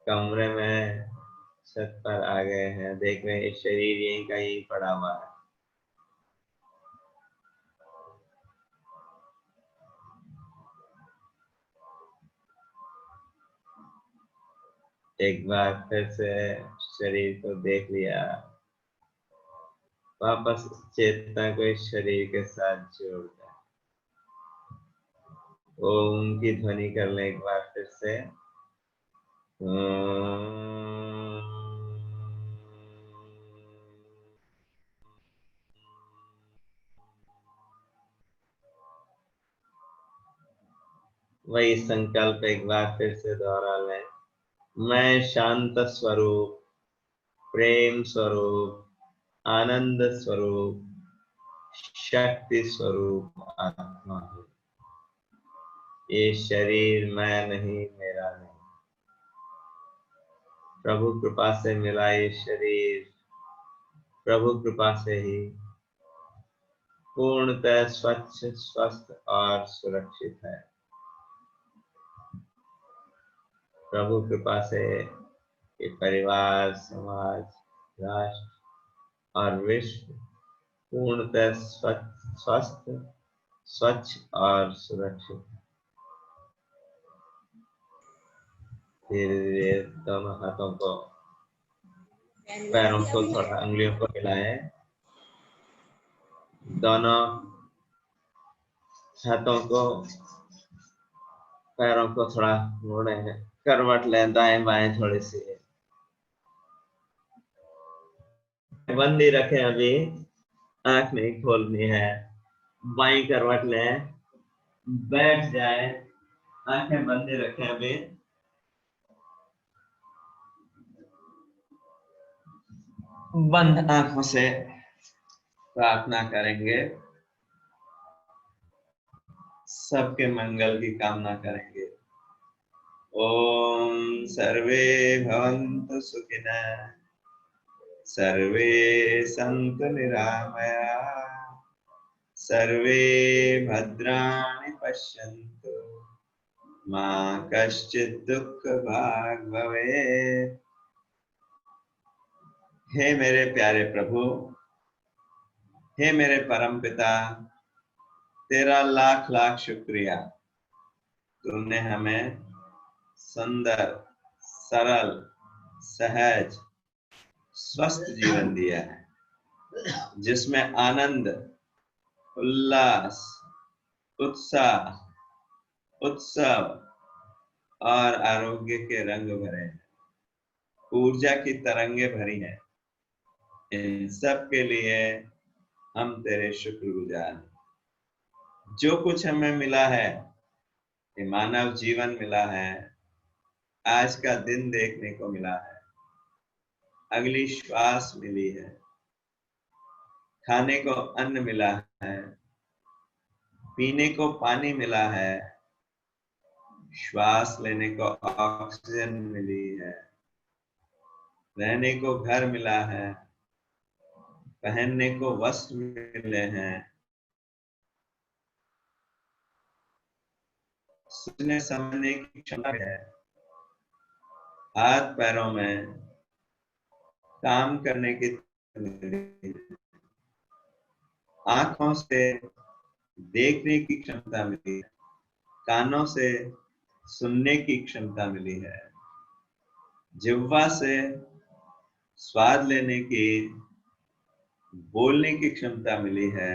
कमरे में छत पर आ गए हैं, देख रहे हैं शरीर यहीं का यहीं पड़ा हुआ है। एक बार फिर से शरीर को देख लिया, वापस चेतना को इस शरीर के साथ जोड़ दिया। ओम की ध्वनि कर लें एक बार फिर से। वही संकल्प एक बार फिर से दोहरा लें। मैं शांत स्वरूप, प्रेम स्वरूप, आनंद स्वरूप, शक्ति स्वरूप आत्मा हूँ। ये शरीर मैं नहीं, मेरा नहीं। प्रभु कृपा से मिला ये शरीर, प्रभु कृपा से ही पूर्णतः स्वच्छ, स्वस्थ और सुरक्षित है। प्रभु कृपा से ये परिवार, समाज, राष्ट्र और विश्व पूर्णतः स्वस्थ, स्वच्छ और सुरक्षित है। धीरे धीरे दोनों हाथों को, पैरों को थोड़ा, उंगलियों को हिलाएं। दोनों हाथों को, पैरों को थोड़ा मोड़े, करवट लें दाएं बाएं थोड़ी सी। बंदी रखें, अभी आंख नहीं खोलनी है। बाईं करवट लें, बैठ जाए, आंखें बंदी रखें। अभी बंद आंखों से प्रार्थना करेंगे, सबके मंगल की कामना करेंगे। ओम सर्वे भवन्तु सुखिनः, सर्वे सन्तु निरामया, सर्वे भद्राणि पश्यन्तु, मा कश्चित् दुःख भाग् भवेत्। हे मेरे प्यारे प्रभु, हे मेरे परम पिता, तेरा लाख लाख शुक्रिया। तुमने हमें सुंदर, सरल, सहज, स्वस्थ जीवन दिया है, जिसमें आनंद, उल्लास, उत्साह, उत्सव और आरोग्य के रंग भरे हैं। ऊर्जा की तरंगे भरी हैं। इन सब के लिए हम तेरे शुक्रगुजार हैं। जो कुछ हमें मिला है, ये मानव जीवन मिला है, आज का दिन देखने को मिला है, अगली श्वास मिली है, खाने को अन्न मिला है, पीने को पानी मिला है, श्वास लेने को ऑक्सीजन मिली है, रहने को घर मिला है, पहनने को वस्त्र मिले हैं, सोचने समझने की क्षमता है, हाथ पैरों में काम करने की मिली है, आंखों से देखने की क्षमता मिली है, कानों से सुनने की क्षमता मिली है, जिह्वा से स्वाद लेने की, बोलने की क्षमता मिली है,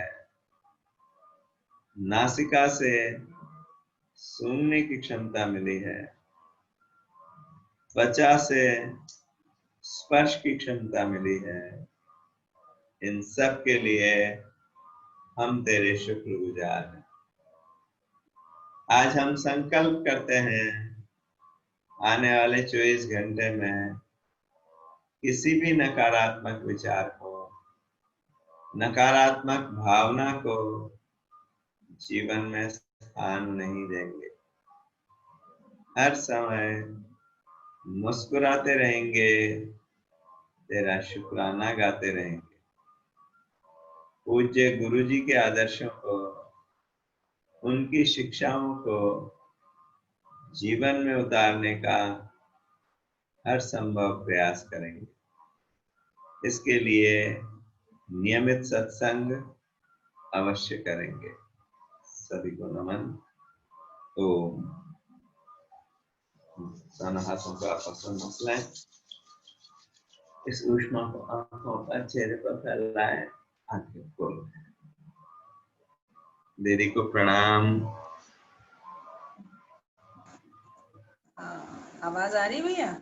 नासिका से सूंघने की क्षमता मिली है, त्वचा से स्पर्श की क्षमता मिली है। इन सब के लिए हम तेरे शुक्रगुजार हैं। आज हम संकल्प करते हैं, आने वाले 24 घंटे में किसी भी नकारात्मक विचार को, नकारात्मक भावना को जीवन में स्थान नहीं देंगे। हर समय मुस्कुराते रहेंगे, तेरा शुक्राना गाते रहेंगे। पूज्य गुरु जी के आदर्शों को, उनकी शिक्षाओं को जीवन में उतारने का हर संभव प्रयास करेंगे। इसके लिए नियमित सत्संग अवश्य करेंगे। सभी को नमन। ओम। दोनों हाथों को आपस में मसलाएं। इस ऊष्मा को आंखों पर, चेहरे पर फैलाएं, आंखें खोलें। दीदी को प्रणाम। आवाज आ रही भैया?